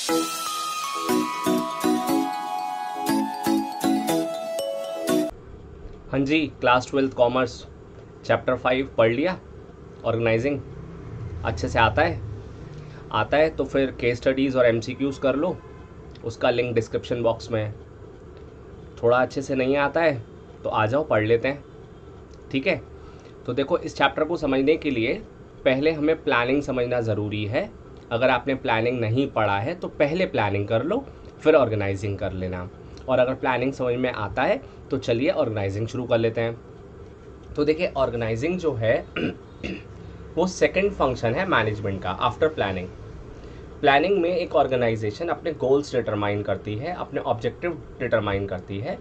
हाँ जी, class 12th commerce chapter 5 पढ़ लिया। ऑर्गेनाइजिंग अच्छे से आता है तो फिर केस स्टडीज़ और एमसीक्यूज़ कर लो, उसका लिंक डिस्क्रिप्शन बॉक्स में है। थोड़ा अच्छे से नहीं आता है तो आ जाओ, पढ़ लेते हैं, ठीक है। तो देखो, इस चैप्टर को समझने के लिए पहले हमें प्लानिंग समझना ज़रूरी है। अगर आपने प्लानिंग नहीं पढ़ा है तो पहले प्लानिंग कर लो, फिर ऑर्गेनाइजिंग कर लेना। और अगर प्लानिंग समझ में आता है तो चलिए ऑर्गेनाइजिंग शुरू कर लेते हैं। तो देखिए, ऑर्गेनाइजिंग जो है वो सेकंड फंक्शन है मैनेजमेंट का आफ्टर प्लानिंग। प्लानिंग में एक ऑर्गेनाइजेशन अपने गोल्स डिटरमाइन करती है, अपने ऑब्जेक्टिव डिटरमाइन करती है,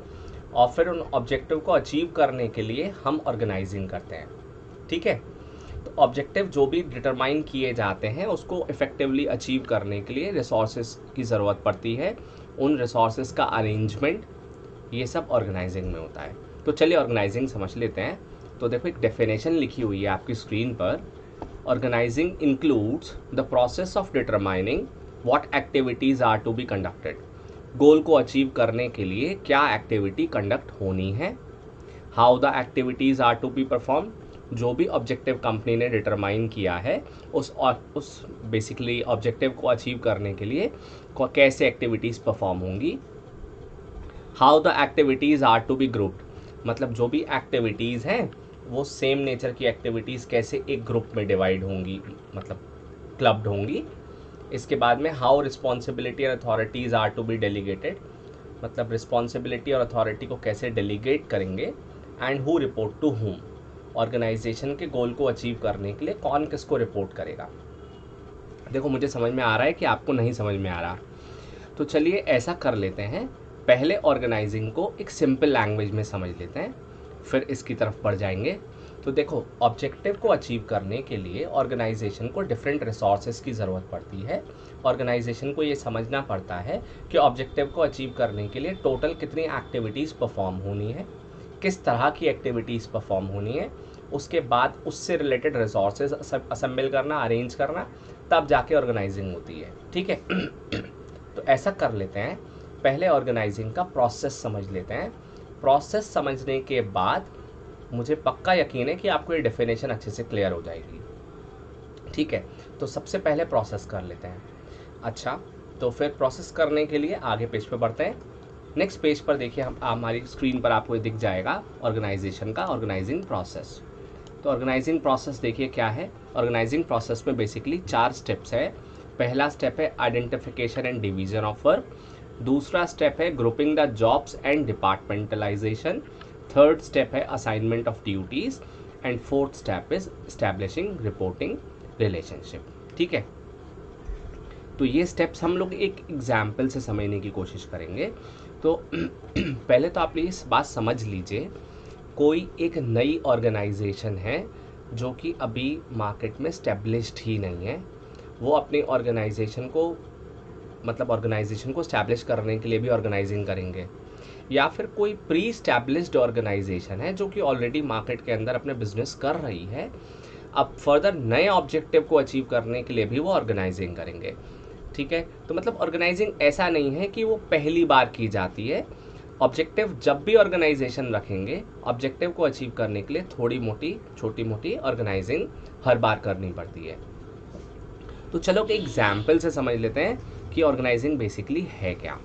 और फिर उन ऑब्जेक्टिव को अचीव करने के लिए हम ऑर्गेनाइजिंग करते हैं, ठीक है। तो ऑब्जेक्टिव जो भी डिटरमाइन किए जाते हैं उसको इफेक्टिवली अचीव करने के लिए रिसोर्सेज की ज़रूरत पड़ती है। उन रिसोर्सेज का अरेंजमेंट, ये सब ऑर्गेनाइजिंग में होता है। तो चलिए ऑर्गेनाइजिंग समझ लेते हैं। तो देखो, एक डेफिनेशन लिखी हुई है आपकी स्क्रीन पर। Organising includes the process of determining what activities are to be conducted. Goal को अचीव करने के लिए क्या एक्टिविटी कंडक्ट होनी है। How the activities are to be perform, जो भी ऑब्जेक्टिव कंपनी ने डिटरमाइन किया है उस बेसिकली ऑब्जेक्टिव को अचीव करने के लिए कैसे एक्टिविटीज़ परफॉर्म होंगी। How the activities are to be grouped, मतलब जो भी एक्टिविटीज़ हैं वो सेम नेचर की एक्टिविटीज़ कैसे एक ग्रुप में डिवाइड होंगी, मतलब क्लब्ड होंगी। इसके बाद में हाउ रिस्पॉन्सिबिलिटी और authorities are to be delegated, मतलब रिस्पॉन्सिबिलिटी और अथॉरिटी को कैसे डेलीगेट करेंगे। And who report to whom, organisation के गोल को अचीव करने के लिए कौन किसको रिपोर्ट करेगा। देखो, मुझे समझ में आ रहा है कि आपको नहीं समझ में आ रहा, तो चलिए ऐसा कर लेते हैं, पहले ऑर्गेनाइजिंग को एक सिंपल लैंग्वेज में समझ लेते हैं, फिर इसकी तरफ बढ़ जाएंगे। तो देखो, ऑब्जेक्टिव को अचीव करने के लिए ऑर्गेनाइजेशन को डिफरेंट रिसोर्सेज की ज़रूरत पड़ती है। ऑर्गेनाइजेशन को ये समझना पड़ता है कि ऑब्जेक्टिव को अचीव करने के लिए टोटल कितनी एक्टिविटीज़ परफॉर्म होनी है, किस तरह की एक्टिविटीज़ परफॉर्म होनी है, उसके बाद उससे रिलेटेड रिसोर्सेज असेंबल करना, अरेंज करना, तब जाके ऑर्गेनाइजिंग होती है, ठीक है। तो ऐसा कर लेते हैं, पहले ऑर्गेनाइजिंग का प्रोसेस समझ लेते हैं। प्रोसेस समझने के बाद मुझे पक्का यकीन है कि आपको ये डेफिनेशन अच्छे से क्लियर हो जाएगी, ठीक है। तो सबसे पहले प्रोसेस कर लेते हैं। अच्छा, तो फिर प्रोसेस करने के लिए आगे पेज पे बढ़ते हैं। नेक्स्ट पेज पर देखिए, हम हमारी स्क्रीन पर आपको दिख जाएगा ऑर्गेनाइजेशन का ऑर्गेनाइजिंग प्रोसेस। तो ऑर्गेनाइजिंग प्रोसेस देखिए क्या है। ऑर्गेनाइजिंग प्रोसेस में बेसिकली 4 स्टेप्स है। पहला स्टेप है identification and division of work. दूसरा स्टेप है grouping the jobs and departmentalisation. Third step है assignment of duties. And fourth step is establishing reporting relationship, ठीक है। तो ये स्टेप्स हम लोग एक एग्जाम्पल से समझने की कोशिश करेंगे। तो पहले तो आप प्लीज़ बात समझ लीजिए, कोई एक नई ऑर्गेनाइजेशन है जो कि अभी मार्केट में स्टैब्लिश्ड ही नहीं है, वो अपनी ऑर्गेनाइजेशन को स्टैब्लिश करने के लिए भी ऑर्गेनाइजिंग करेंगे। या फिर कोई प्री स्टैब्लिश्ड ऑर्गेनाइजेशन है जो कि ऑलरेडी मार्केट के अंदर अपने बिजनेस कर रही है, अब फर्दर नए ऑब्जेक्टिव को अचीव करने के लिए भी वो ऑर्गेनाइजिंग करेंगे, ठीक है। तो मतलब ऑर्गेनाइजिंग ऐसा नहीं है कि वो पहली बार की जाती है। ऑब्जेक्टिव जब भी ऑर्गेनाइजेशन रखेंगे, ऑब्जेक्टिव को अचीव करने के लिए थोड़ी मोटी, छोटी मोटी ऑर्गेनाइजिंग हर बार करनी पड़ती है। तो चलो एक एग्जाम्पल से समझ लेते हैं कि ऑर्गेनाइजिंग बेसिकली है क्या,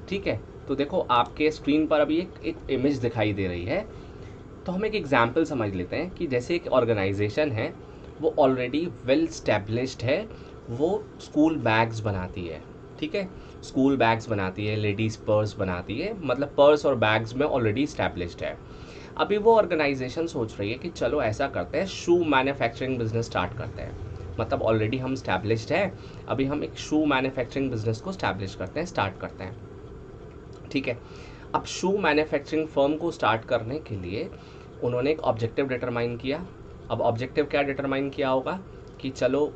ठीक है। तो देखो, आपके स्क्रीन पर अभी एक इमेज दिखाई दे रही है। तो हम एक एग्जाम्पल समझ लेते हैं कि जैसे एक ऑर्गेनाइजेशन है, वो ऑलरेडी वेल स्टैब्लिश्ड है, वो स्कूल बैग्स बनाती है, ठीक है। स्कूल बैग्स बनाती है, लेडीज़ पर्स बनाती है, मतलब पर्स और बैग्स में ऑलरेडी स्टैब्लिश्ड है। अभी वो ऑर्गेनाइजेशन सोच रही है कि चलो ऐसा करते हैं, शू मैन्युफैक्चरिंग बिजनेस स्टार्ट करते हैं। मतलब ऑलरेडी हम स्टैब्लिश्ड है, अभी हम एक शू मैन्युफैक्चरिंग बिजनेस को स्टैब्लिश करते हैं, स्टार्ट करते हैं, ठीक है। अब शू मैन्युफैक्चरिंग फर्म को स्टार्ट करने के लिए उन्होंने एक ऑब्जेक्टिव डिटरमाइन किया। अब ऑब्जेक्टिव क्या डिटरमाइन किया होगा कि चलो,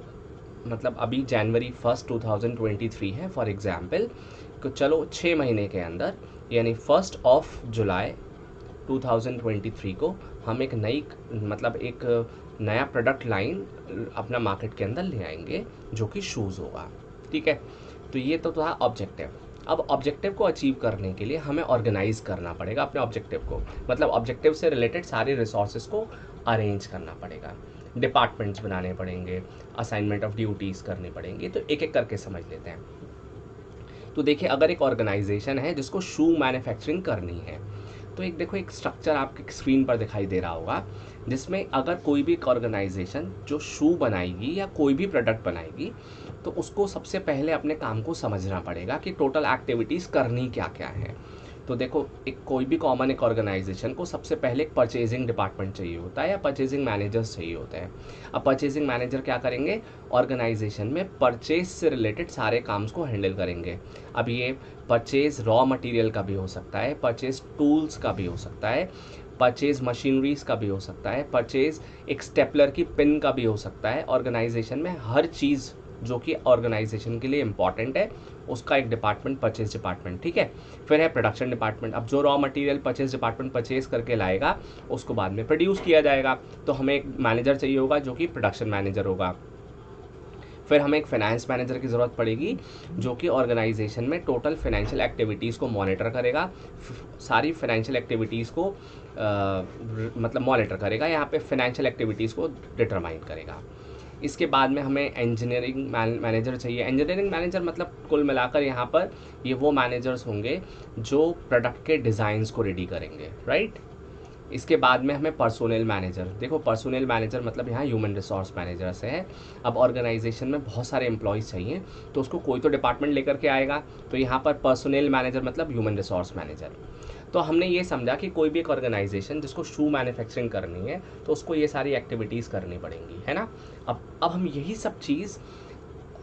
मतलब अभी जनवरी 1 2023 है फॉर एग्जांपल, तो चलो 6 महीने के अंदर यानी 1 जुलाई 2023 को हम एक नया प्रोडक्ट लाइन अपना मार्केट के अंदर ले आएंगे जो कि शूज़ होगा, ठीक है। तो ये तो था ऑब्जेक्टिव। अब ऑब्जेक्टिव को अचीव करने के लिए हमें ऑर्गेनाइज करना पड़ेगा अपने ऑब्जेक्टिव को, मतलब ऑब्जेक्टिव से रिलेटेड सारे रिसोर्सेज को अरेंज करना पड़ेगा, डिपार्टमेंट्स बनाने पड़ेंगे, असाइनमेंट ऑफ ड्यूटीज़ करनी पड़ेंगी। तो एक एक करके समझ लेते हैं। तो देखिए, अगर एक ऑर्गेनाइजेशन है जिसको शू मैन्युफैक्चरिंग करनी है, तो एक देखो एक स्ट्रक्चर आपके स्क्रीन पर दिखाई दे रहा होगा, जिसमें अगर कोई भी एक ऑर्गेनाइजेशन जो शू बनाएगी या कोई भी प्रोडक्ट बनाएगी, तो उसको सबसे पहले अपने काम को समझना पड़ेगा कि टोटल एक्टिविटीज़ करनी क्या क्या है। तो देखो, एक कोई भी कॉमन एक ऑर्गेनाइजेशन को सबसे पहले एक परचेजिंग डिपार्टमेंट चाहिए होता है या परचेजिंग मैनेजर्स चाहिए होते हैं। अब परचेजिंग मैनेजर क्या करेंगे, ऑर्गेनाइजेशन में परचेज से रिलेटेड सारे काम्स को हैंडल करेंगे। अब ये परचेज रॉ मटेरियल का भी हो सकता है, परचेज टूल्स का भी हो सकता है, परचेज मशीनरीज का भी हो सकता है, परचेज एक स्टेपलर की पिन का भी हो सकता है। ऑर्गेनाइजेशन में हर चीज़ जो कि ऑर्गेनाइजेशन के लिए इंपॉर्टेंट है, उसका एक डिपार्टमेंट परचेज डिपार्टमेंट, ठीक है। फिर है प्रोडक्शन डिपार्टमेंट। अब जो raw material purchase department purchase करके लाएगा, उसको बाद में प्रोड्यूस किया जाएगा, तो हमें एक मैनेजर चाहिए होगा जो कि प्रोडक्शन मैनेजर होगा। फिर हमें एक फाइनेंस मैनेजर की ज़रूरत पड़ेगी, जो कि ऑर्गेनाइजेशन में टोटल फाइनेंशियल एक्टिविटीज़ को मॉनिटर करेगा, सारी फाइनेंशियल एक्टिविटीज़ को मतलब मॉनिटर करेगा, यहाँ पे फाइनेंशियल एक्टिविटीज़ को डिटरमाइन करेगा। इसके बाद में हमें इंजीनियरिंग मैनेजर चाहिए। इंजीनियरिंग मैनेजर मतलब कुल मिलाकर यहाँ पर ये वो मैनेजर्स होंगे जो प्रोडक्ट के डिज़ाइंस को रेडी करेंगे, राइट। इसके बाद में हमें पर्सोनल मैनेजर, देखो पर्सोनल मैनेजर मतलब यहाँ ह्यूमन रिसोर्स मैनेजर से है। अब ऑर्गेनाइजेशन में बहुत सारे एम्प्लॉयज़ चाहिए, तो उसको कोई तो डिपार्टमेंट लेकर के आएगा, तो यहाँ पर पर्सोनल मैनेजर मतलब ह्यूमन रिसोर्स मैनेजर। तो हमने ये समझा कि कोई भी एक ऑर्गेनाइजेशन जिसको शू मैन्युफैक्चरिंग करनी है, तो उसको ये सारी एक्टिविटीज़ करनी पड़ेंगी, है ना। अब हम यही सब चीज़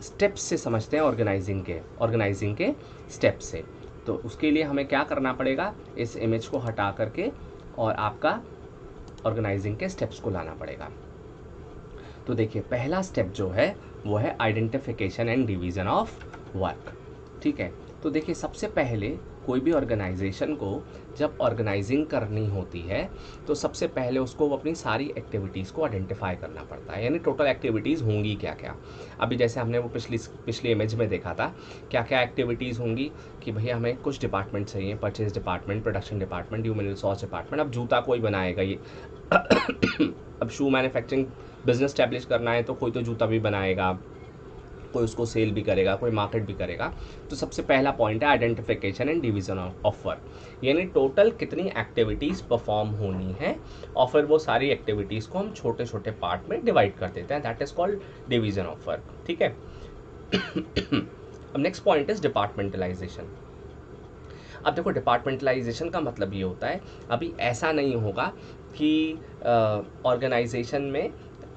स्टेप्स से समझते हैं, ऑर्गेनाइजिंग के स्टेप से। तो उसके लिए हमें क्या करना पड़ेगा, इस इमेज को हटा करके और आपका ऑर्गेनाइजिंग के स्टेप्स को लाना पड़ेगा। तो देखिए, पहला स्टेप जो है वो है identification and division of work, ठीक है। तो देखिए, सबसे पहले कोई भी ऑर्गेनाइजेशन को जब ऑर्गेनाइजिंग करनी होती है, तो सबसे पहले उसको वो अपनी सारी एक्टिविटीज़ को आइडेंटिफाई करना पड़ता है, यानी टोटल एक्टिविटीज़ होंगी क्या क्या। अभी जैसे हमने वो पिछली इमेज में देखा था, क्या क्या एक्टिविटीज़ होंगी कि भैया हमें कुछ डिपार्टमेंट चाहिए, purchase department, production department, human resource department. अब जूता कोई बनाएगा ये अब शू मैन्युफैक्चरिंग बिजनेस स्टैब्लिश करना है, तो कोई तो जूता भी बनाएगा, कोई उसको सेल भी करेगा, कोई मार्केट भी करेगा। तो सबसे पहला पॉइंट है identification and division of work, यानी टोटल कितनी एक्टिविटीज़ परफॉर्म होनी है, और फिर वो सारी एक्टिविटीज़ को हम छोटे छोटे पार्ट में डिवाइड कर देते हैं, that is called division of work, ठीक है। अब नेक्स्ट पॉइंट इज डिपार्टमेंटलाइजेशन। अब देखो, डिपार्टमेंटलाइजेशन का मतलब ये होता है, अभी ऐसा नहीं होगा कि ऑर्गेनाइजेशन में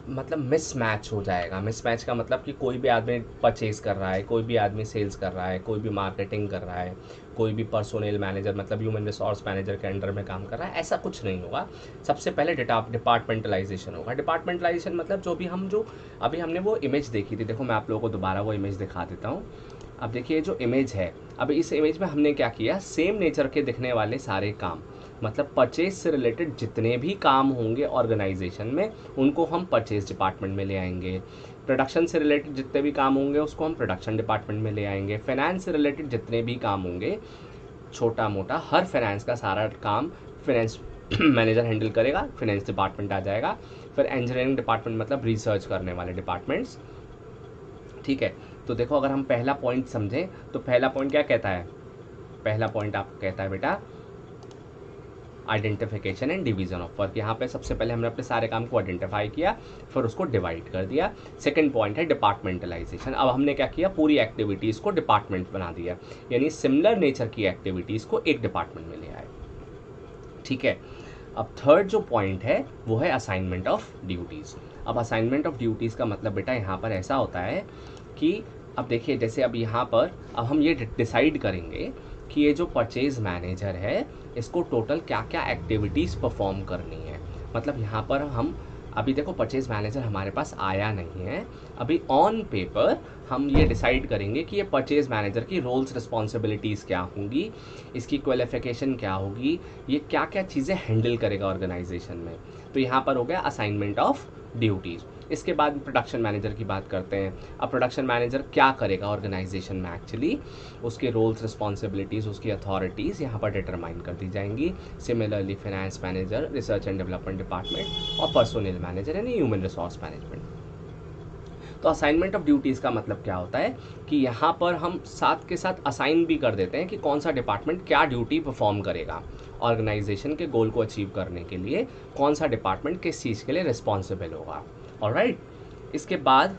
मतलब मिसमैच हो जाएगा। मिसमैच का मतलब कि कोई भी आदमी परचेज कर रहा है, कोई भी आदमी सेल्स कर रहा है, कोई भी मार्केटिंग कर रहा है, कोई भी पर्सोनल मैनेजर मतलब ह्यूमन रिसोर्स मैनेजर के अंडर में काम कर रहा है, ऐसा कुछ नहीं होगा। सबसे पहले डिपार्टमेंटलाइजेशन होगा। डिपार्टमेंटलाइजेशन मतलब जो अभी हमने वो इमेज देखी थी, देखो मैं आप लोगों को दोबारा वो इमेज दिखा देता हूँ। अब देखिए, जो इमेज है, अब इस इमेज में हमने क्या किया, सेम नेचर के दिखने वाले सारे काम, मतलब परचेज से रिलेटेड जितने भी काम होंगे ऑर्गेनाइजेशन में, उनको हम परचेज डिपार्टमेंट में ले आएंगे। प्रोडक्शन से रिलेटेड जितने भी काम होंगे उसको हम प्रोडक्शन डिपार्टमेंट में ले आएंगे। फाइनेंस से रिलेटेड जितने भी काम होंगे, छोटा मोटा हर फाइनेंस का सारा काम फाइनेंस मैनेजर हैंडल करेगा, फाइनेंस डिपार्टमेंट आ जाएगा। फिर इंजीनियरिंग डिपार्टमेंट मतलब रिसर्च करने वाले डिपार्टमेंट्स, ठीक है। तो देखो, अगर हम पहला पॉइंट समझें, तो पहला पॉइंट क्या कहता है, पहला पॉइंट आपको कहता है बेटा identification and division of work. यहाँ पे सबसे पहले हमने अपने सारे काम को आइडेंटिफाई किया, फिर उसको डिवाइड कर दिया। सेकंड पॉइंट है डिपार्टमेंटलाइजेशन। अब हमने क्या किया, पूरी एक्टिविटीज़ को डिपार्टमेंट बना दिया, यानी सिमिलर नेचर की एक्टिविटीज़ को एक डिपार्टमेंट में ले आए, ठीक है। अब थर्ड जो पॉइंट है वो है असाइनमेंट ऑफ ड्यूटीज़। अब असाइनमेंट ऑफ ड्यूटीज़ का मतलब बेटा यहाँ पर ऐसा होता है कि अब देखिए, जैसे अब यहाँ पर अब हम ये डिसाइड करेंगे कि ये जो परचेज मैनेजर है, इसको टोटल क्या क्या एक्टिविटीज़ परफॉर्म करनी है। मतलब यहाँ पर हम अभी देखो, परचेज मैनेजर हमारे पास आया नहीं है, अभी ऑन पेपर हम ये डिसाइड करेंगे कि ये परचेज मैनेजर की रोल्स रिस्पॉन्सिबिलिटीज़ क्या होंगी, इसकी क्वालिफिकेशन क्या होगी, ये क्या क्या चीज़ें हैंडल करेगा ऑर्गेनाइजेशन में। तो यहाँ पर हो गया असाइनमेंट ऑफ ड्यूटीज़। इसके बाद प्रोडक्शन मैनेजर की बात करते हैं। अब प्रोडक्शन मैनेजर क्या करेगा ऑर्गेनाइजेशन में, एक्चुअली उसके रोल्स, रिस्पॉन्सिबिलिटीज़, उसकी अथॉरिटीज़ यहाँ पर डिटरमाइन कर दी जाएंगी। Similarly finance manager, research and development department और पर्सोनल मैनेजर यानी ह्यूमन रिसोर्स मैनेजमेंट। तो असाइनमेंट ऑफ ड्यूटीज़ का मतलब क्या होता है कि यहाँ पर हम साथ के साथ असाइन भी कर देते हैं कि कौन सा डिपार्टमेंट क्या ड्यूटी परफॉर्म करेगा। ऑर्गेनाइजेशन के गोल को अचीव करने के लिए कौन सा डिपार्टमेंट किस चीज़ के लिए रिस्पॉन्सिबल होगा। ऑलराइट, इसके बाद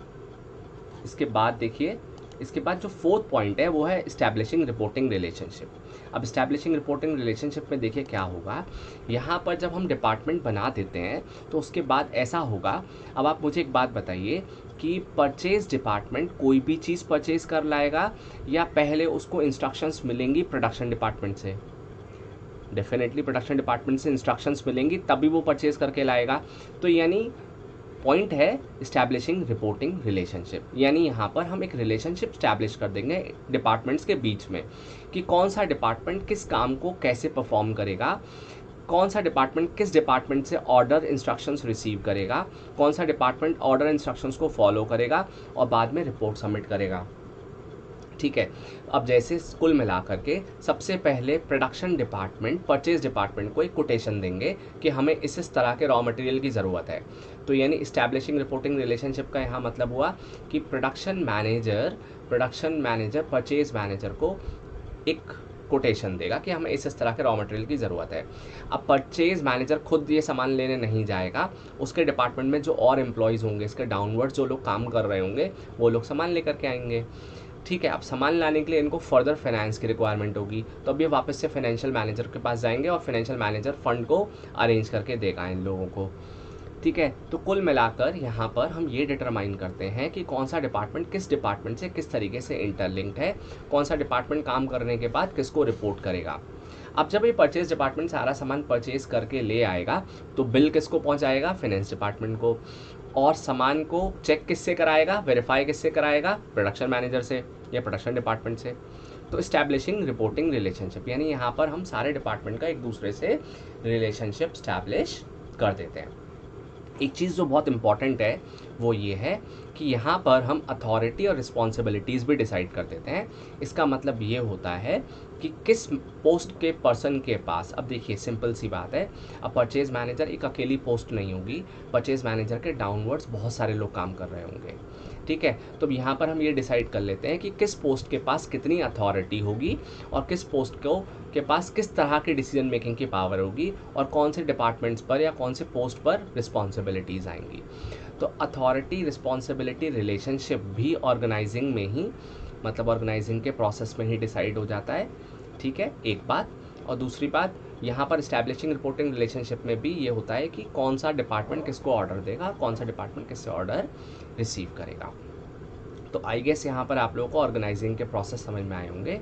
देखिए, इसके बाद जो फोर्थ पॉइंट है वो है इस्टेब्लिशिंग रिपोर्टिंग रिलेशनशिप। अब इस्टेब्लिशिंग रिपोर्टिंग रिलेशनशिप में देखिए क्या होगा, यहाँ पर जब हम डिपार्टमेंट बना देते हैं तो उसके बाद ऐसा होगा। अब आप मुझे एक बात बताइए कि परचेज डिपार्टमेंट कोई भी चीज़ परचेज कर लाएगा या पहले उसको इंस्ट्रक्शंस मिलेंगी प्रोडक्शन डिपार्टमेंट से? डेफिनेटली प्रोडक्शन डिपार्टमेंट से इंस्ट्रक्शंस मिलेंगी तभी वो परचेज करके लाएगा। तो यानी पॉइंट है इस्टेब्लिशिंग रिपोर्टिंग रिलेशनशिप, यानी यहाँ पर हम एक रिलेशनशिप इस्टेब्लिश कर देंगे डिपार्टमेंट्स के बीच में कि कौन सा डिपार्टमेंट किस काम को कैसे परफॉर्म करेगा, कौन सा डिपार्टमेंट किस डिपार्टमेंट से ऑर्डर इंस्ट्रक्शंस रिसीव करेगा, कौन सा डिपार्टमेंट ऑर्डर इंस्ट्रक्शंस को फॉलो करेगा और बाद में रिपोर्ट सबमिट करेगा। ठीक है, अब जैसे कुल मिला करके सबसे पहले प्रोडक्शन डिपार्टमेंट परचेज डिपार्टमेंट को एक कोटेशन देंगे कि हमें इस तरह के रॉ मटेरियल की ज़रूरत है। तो यानी इस्टेब्लिशिंग रिपोर्टिंग रिलेशनशिप का यहाँ मतलब हुआ कि प्रोडक्शन मैनेजर परचेज मैनेजर को एक कोटेशन देगा कि हमें इस तरह के रॉ मटेरियल की ज़रूरत है। अब परचेज मैनेजर खुद ये सामान लेने नहीं जाएगा, उसके डिपार्टमेंट में जो और एम्प्लॉयज़ होंगे, इसके डाउनवर्ड जो लोग काम कर रहे होंगे वो लोग सामान लेकर के आएंगे। ठीक है, अब सामान लाने के लिए इनको फर्दर फाइनेंस की रिक्वायरमेंट होगी, तो अब ये वापस से फाइनेंशियल मैनेजर के पास जाएंगे और फाइनेंशियल मैनेजर फंड को अरेंज करके देगा इन लोगों को। ठीक है, तो कुल मिलाकर यहाँ पर हम ये डिटरमाइन करते हैं कि कौन सा डिपार्टमेंट किस डिपार्टमेंट से किस तरीके से इंटरलिंक्ड है, कौन सा डिपार्टमेंट काम करने के बाद किसको रिपोर्ट करेगा। अब जब ये परचेज डिपार्टमेंट सारा सामान परचेज करके ले आएगा तो बिल किसको पहुँचाएगा? फाइनेंस डिपार्टमेंट को। और सामान को चेक किससे कराएगा, वेरीफाई किससे कराएगा? प्रोडक्शन मैनेजर से या प्रोडक्शन डिपार्टमेंट से। तो इस्टेब्लिशिंग रिपोर्टिंग रिलेशनशिप यानी यहाँ पर हम सारे डिपार्टमेंट का एक दूसरे से रिलेशनशिप इस्टेब्लिश कर देते हैं। एक चीज़ जो बहुत इंपॉर्टेंट है वो ये है कि यहाँ पर हम अथॉरिटी और रिस्पॉन्सिबिलिटीज़ भी डिसाइड कर देते हैं। इसका मतलब ये होता है कि किस पोस्ट के पर्सन के पास, अब देखिए सिंपल सी बात है, अब परचेज मैनेजर एक अकेली पोस्ट नहीं होगी, परचेज मैनेजर के डाउनवर्ड्स बहुत सारे लोग काम कर रहे होंगे। ठीक है, तो यहाँ पर हम ये डिसाइड कर लेते हैं कि किस पोस्ट के पास कितनी अथॉरिटी होगी और किस पोस्ट के पास किस तरह की डिसीजन मेकिंग की पावर होगी और कौन से डिपार्टमेंट्स पर या कौन से पोस्ट पर रिस्पॉन्सिबिलिटीज़ आएंगी। तो अथॉरिटी रिस्पॉन्सिबिलिटी रिलेशनशिप भी ऑर्गेनाइजिंग में ही, मतलब ऑर्गेनाइजिंग के प्रोसेस में ही डिसाइड हो जाता है। ठीक है, एक बात। और दूसरी बात, यहाँ पर इस्टेब्लिशिंग रिपोर्टिंग रिलेशनशिप में भी ये होता है कि कौन सा डिपार्टमेंट किसको ऑर्डर देगा, कौन सा डिपार्टमेंट किससे ऑर्डर रिसीव करेगा। तो आई गेस यहाँ पर आप लोगों को ऑर्गेनाइजिंग के प्रोसेस समझ में आए होंगे।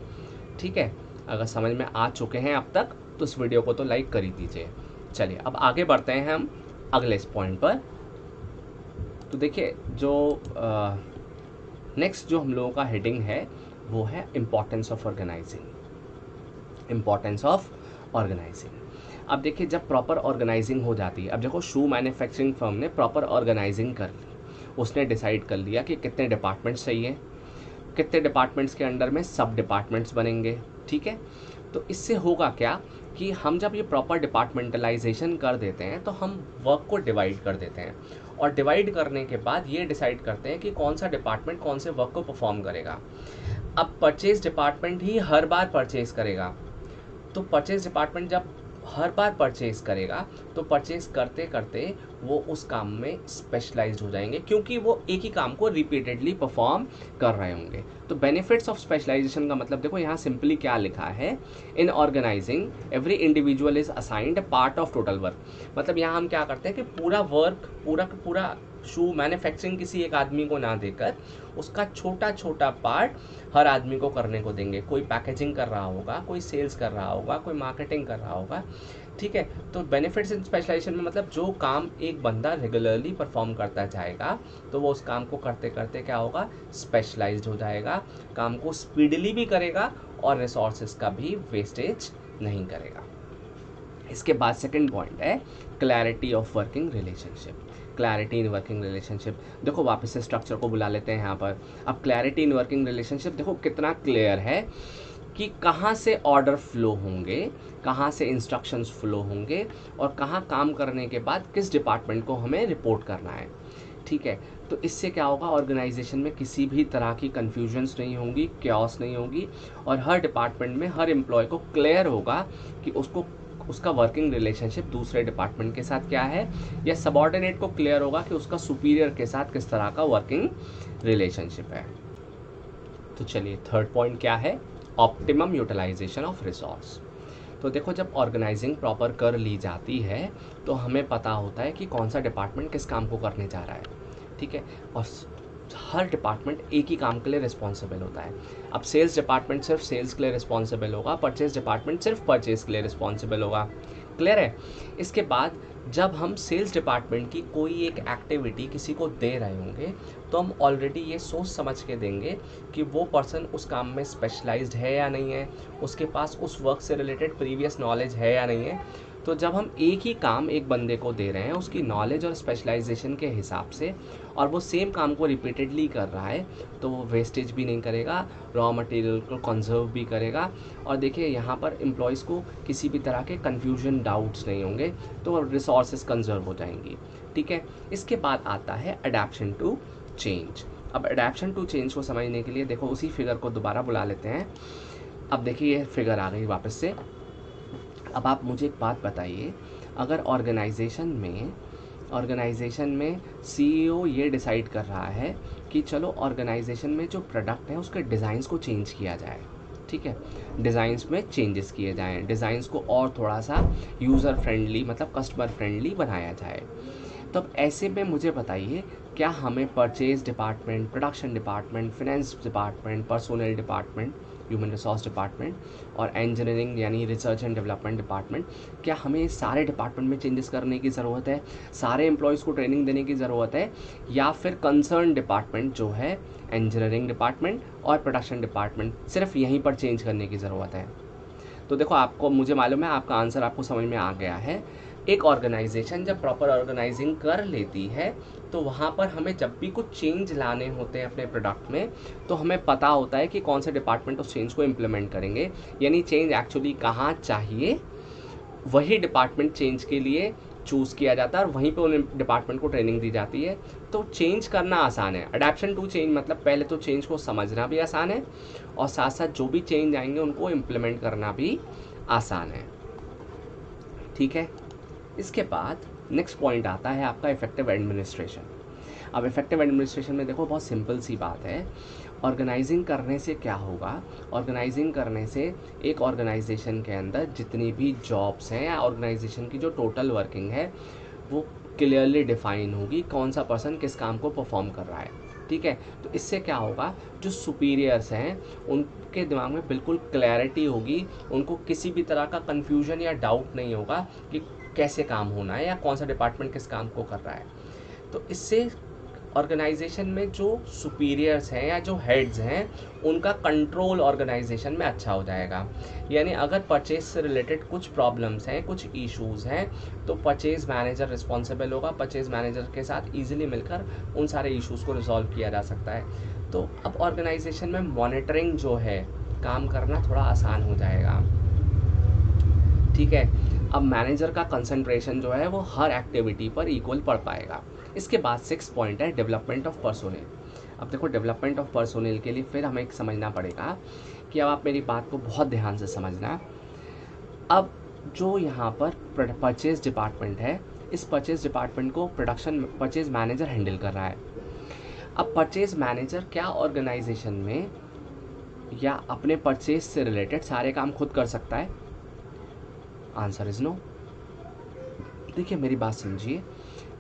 ठीक है, अगर समझ में आ चुके हैं अब तक तो इस वीडियो को तो लाइक कर ही दीजिए। चलिए अब आगे बढ़ते हैं हम अगले इस पॉइंट पर। तो देखिए जो नेक्स्ट जो हम लोगों का हेडिंग है वो है importance of organising. Importance of organising, अब देखिए जब प्रॉपर ऑर्गेनाइजिंग हो जाती है, अब देखो शू मैन्युफैक्चरिंग फर्म ने प्रॉपर ऑर्गेनाइजिंग कर ली, उसने डिसाइड कर लिया कि कितने डिपार्टमेंट्स चाहिए, कितने डिपार्टमेंट्स के अंडर में सब डिपार्टमेंट्स बनेंगे। ठीक है, तो इससे होगा क्या कि हम जब ये प्रॉपर डिपार्टमेंटलाइजेशन कर देते हैं तो हम वर्क को डिवाइड कर देते हैं और डिवाइड करने के बाद ये डिसाइड करते हैं कि कौन सा डिपार्टमेंट कौन से वर्क को परफॉर्म करेगा। अब परचेज डिपार्टमेंट ही हर बार परचेज करेगा, तो परचेज डिपार्टमेंट जब हर बार परचेज करेगा तो परचेज करते करते वो उस काम में स्पेशलाइज्ड हो जाएंगे क्योंकि वो एक ही काम को रिपीटेडली परफॉर्म कर रहे होंगे। तो बेनिफिट्स ऑफ स्पेशलाइजेशन का मतलब देखो यहाँ सिंपली क्या लिखा है, in organising every individual is assigned a part of total work. मतलब यहाँ हम क्या करते हैं कि पूरा वर्क पूरा शू मैन्युफैक्चरिंग किसी एक आदमी को ना देकर उसका छोटा छोटा पार्ट हर आदमी को करने को देंगे। कोई पैकेजिंग कर रहा होगा, कोई सेल्स कर रहा होगा, कोई मार्केटिंग कर रहा होगा। ठीक है, तो बेनिफिट्स इन स्पेशलाइजेशन में मतलब जो काम एक बंदा रेगुलरली परफॉर्म करता जाएगा तो वो उस काम को करते करते क्या होगा, स्पेशलाइज्ड हो जाएगा, काम को स्पीडली भी करेगा और रिसोर्सेज का भी वेस्टेज नहीं करेगा। इसके बाद सेकंड पॉइंट है clarity of working relationship. Clarity in working relationship. देखो वापस से स्ट्रक्चर को बुला लेते हैं यहाँ पर। अब क्लैरिटी इन वर्किंग रिलेशनशिप देखो कितना क्लियर है कि कहाँ से ऑर्डर फ्लो होंगे, कहाँ से इंस्ट्रक्शंस फ्लो होंगे और कहाँ काम करने के बाद किस डिपार्टमेंट को हमें रिपोर्ट करना है। ठीक है, तो इससे क्या होगा, ऑर्गेनाइजेशन में किसी भी तरह की कन्फ्यूजन्स नहीं होंगी, क्योस नहीं होगी और हर डिपार्टमेंट में हर एम्प्लॉय को क्लियर होगा कि उसका वर्किंग रिलेशनशिप दूसरे डिपार्टमेंट के साथ क्या है, या सबऑर्डिनेट को क्लियर होगा कि उसका सुपीरियर के साथ किस तरह का वर्किंग रिलेशनशिप है। तो चलिए थर्ड पॉइंट क्या है, ऑप्टिमम यूटिलाइजेशन ऑफ रिसोर्स। तो देखो जब ऑर्गेनाइजिंग प्रॉपर कर ली जाती है तो हमें पता होता है कि कौन सा डिपार्टमेंट किस काम को करने जा रहा है। ठीक है, और हर डिपार्टमेंट एक ही काम के लिए रिस्पॉन्सिबल होता है। अब सेल्स डिपार्टमेंट सिर्फ सेल्स के लिए रिस्पॉन्सिबल होगा, परचेज डिपार्टमेंट सिर्फ परचेज के लिए रिस्पॉन्सिबल होगा। क्लियर है। इसके बाद जब हम सेल्स डिपार्टमेंट की कोई एक एक्टिविटी किसी को दे रहे होंगे तो हम ऑलरेडी ये सोच समझ के देंगे कि वो पर्सन उस काम में स्पेशलाइज्ड है या नहीं है, उसके पास उस वर्क से रिलेटेड प्रीवियस नॉलेज है या नहीं है। तो जब हम एक ही काम एक बंदे को दे रहे हैं उसकी नॉलेज और स्पेशलाइजेशन के हिसाब से, और वो सेम काम को रिपीटेडली कर रहा है, तो वो वेस्टेज भी नहीं करेगा, रॉ मटेरियल को कंजर्व भी करेगा। और देखिए यहाँ पर एम्प्लॉयज़ को किसी भी तरह के कन्फ्यूजन डाउट्स नहीं होंगे, तो रिसोर्सेज कंजर्व हो जाएंगी। ठीक है, इसके बाद आता है अडेप्शन टू चेंज। अब अडेप्शन टू चेंज को समझने के लिए देखो उसी फिगर को दोबारा बुला लेते हैं। अब देखिए ये फिगर आ गई वापस से। अब आप मुझे एक बात बताइए, अगर ऑर्गेनाइजेशन में सीईओ ये डिसाइड कर रहा है कि चलो ऑर्गेनाइजेशन में जो प्रोडक्ट है उसके डिज़ाइंस को चेंज किया जाए, ठीक है, डिज़ाइंस में चेंजेस किए जाएं, डिज़ाइंस को और थोड़ा सा यूज़र फ्रेंडली मतलब कस्टमर फ्रेंडली बनाया जाए, तो अब ऐसे में मुझे बताइए क्या हमें purchase department, production department, finance department, personnel department, human resource department और इंजीनियरिंग यानी रिसर्च एंड डेवलपमेंट डिपार्टमेंट, क्या हमें सारे डिपार्टमेंट में चेंजेस करने की ज़रूरत है, सारे एम्प्लॉयज़ को ट्रेनिंग देने की ज़रूरत है, या फिर कंसर्न डिपार्टमेंट जो है इंजीनियरिंग डिपार्टमेंट और प्रोडक्शन डिपार्टमेंट सिर्फ यहीं पर चेंज करने की ज़रूरत है? तो देखो आपको, मुझे मालूम है आपका आंसर आपको समझ में आ गया है। एक ऑर्गेनाइजेशन जब प्रॉपर ऑर्गेनाइजिंग कर लेती है तो वहाँ पर हमें जब भी कुछ चेंज लाने होते हैं अपने प्रोडक्ट में तो हमें पता होता है कि कौन से डिपार्टमेंट उस चेंज को इम्प्लीमेंट करेंगे, यानी चेंज एक्चुअली कहाँ चाहिए वही डिपार्टमेंट चेंज के लिए चूज़ किया जाता है और वहीं पे उन डिपार्टमेंट को ट्रेनिंग दी जाती है। तो चेंज करना आसान है, अडेप्शन टू चेंज मतलब पहले तो चेंज को समझना भी आसान है और साथ साथ जो भी चेंज आएंगे उनको इम्प्लीमेंट करना भी आसान है। ठीक है, इसके बाद नेक्स्ट पॉइंट आता है आपका इफेक्टिव एडमिनिस्ट्रेशन। अब इफेक्टिव एडमिनिस्ट्रेशन में देखो बहुत सिंपल सी बात है, ऑर्गेनाइजिंग करने से क्या होगा, ऑर्गेनाइजिंग करने से एक ऑर्गेनाइजेशन के अंदर जितनी भी जॉब्स हैं या ऑर्गेनाइजेशन की जो टोटल वर्किंग है वो क्लियरली डिफाइन होगी, कौन सा पर्सन किस काम को परफॉर्म कर रहा है। ठीक है, तो इससे क्या होगा, जो सुपीरियर्स हैं उनके दिमाग में बिल्कुल क्लैरिटी होगी, उनको किसी भी तरह का कन्फ्यूजन या डाउट नहीं होगा कि कैसे काम होना है या कौन सा डिपार्टमेंट किस काम को कर रहा है। तो इससे ऑर्गेनाइजेशन में जो सुपीरियर्स हैं या जो हेड्स हैं उनका कंट्रोल ऑर्गेनाइजेशन में अच्छा हो जाएगा। यानी अगर परचेज से रिलेटेड कुछ प्रॉब्लम्स हैं, कुछ इश्यूज़ हैं, तो परचेज मैनेजर रिस्पॉन्सिबल होगा, परचेज मैनेजर के साथ ईजिली मिलकर उन सारे इश्यूज़ को रिजॉल्व किया जा सकता है। तो अब ऑर्गेनाइजेशन में मॉनिटरिंग जो है काम करना थोड़ा आसान हो जाएगा। ठीक है, अब मैनेजर का कंसंट्रेशन जो है वो हर एक्टिविटी पर इक्वल पड़ पाएगा। इसके बाद 6 पॉइंट है डेवलपमेंट ऑफ पर्सोनेल। अब देखो डेवलपमेंट ऑफ पर्सोनेल के लिए फिर हमें एक समझना पड़ेगा कि अब आप मेरी बात को बहुत ध्यान से समझना। अब जो यहाँ पर परचेज डिपार्टमेंट है, इस परचेज डिपार्टमेंट को परचेज मैनेजर हैंडल कर रहा है। अब परचेज मैनेजर क्या ऑर्गेनाइजेशन में या अपने परचेज से रिलेटेड सारे काम खुद कर सकता है? Answer is no. देखिए मेरी बात समझिए,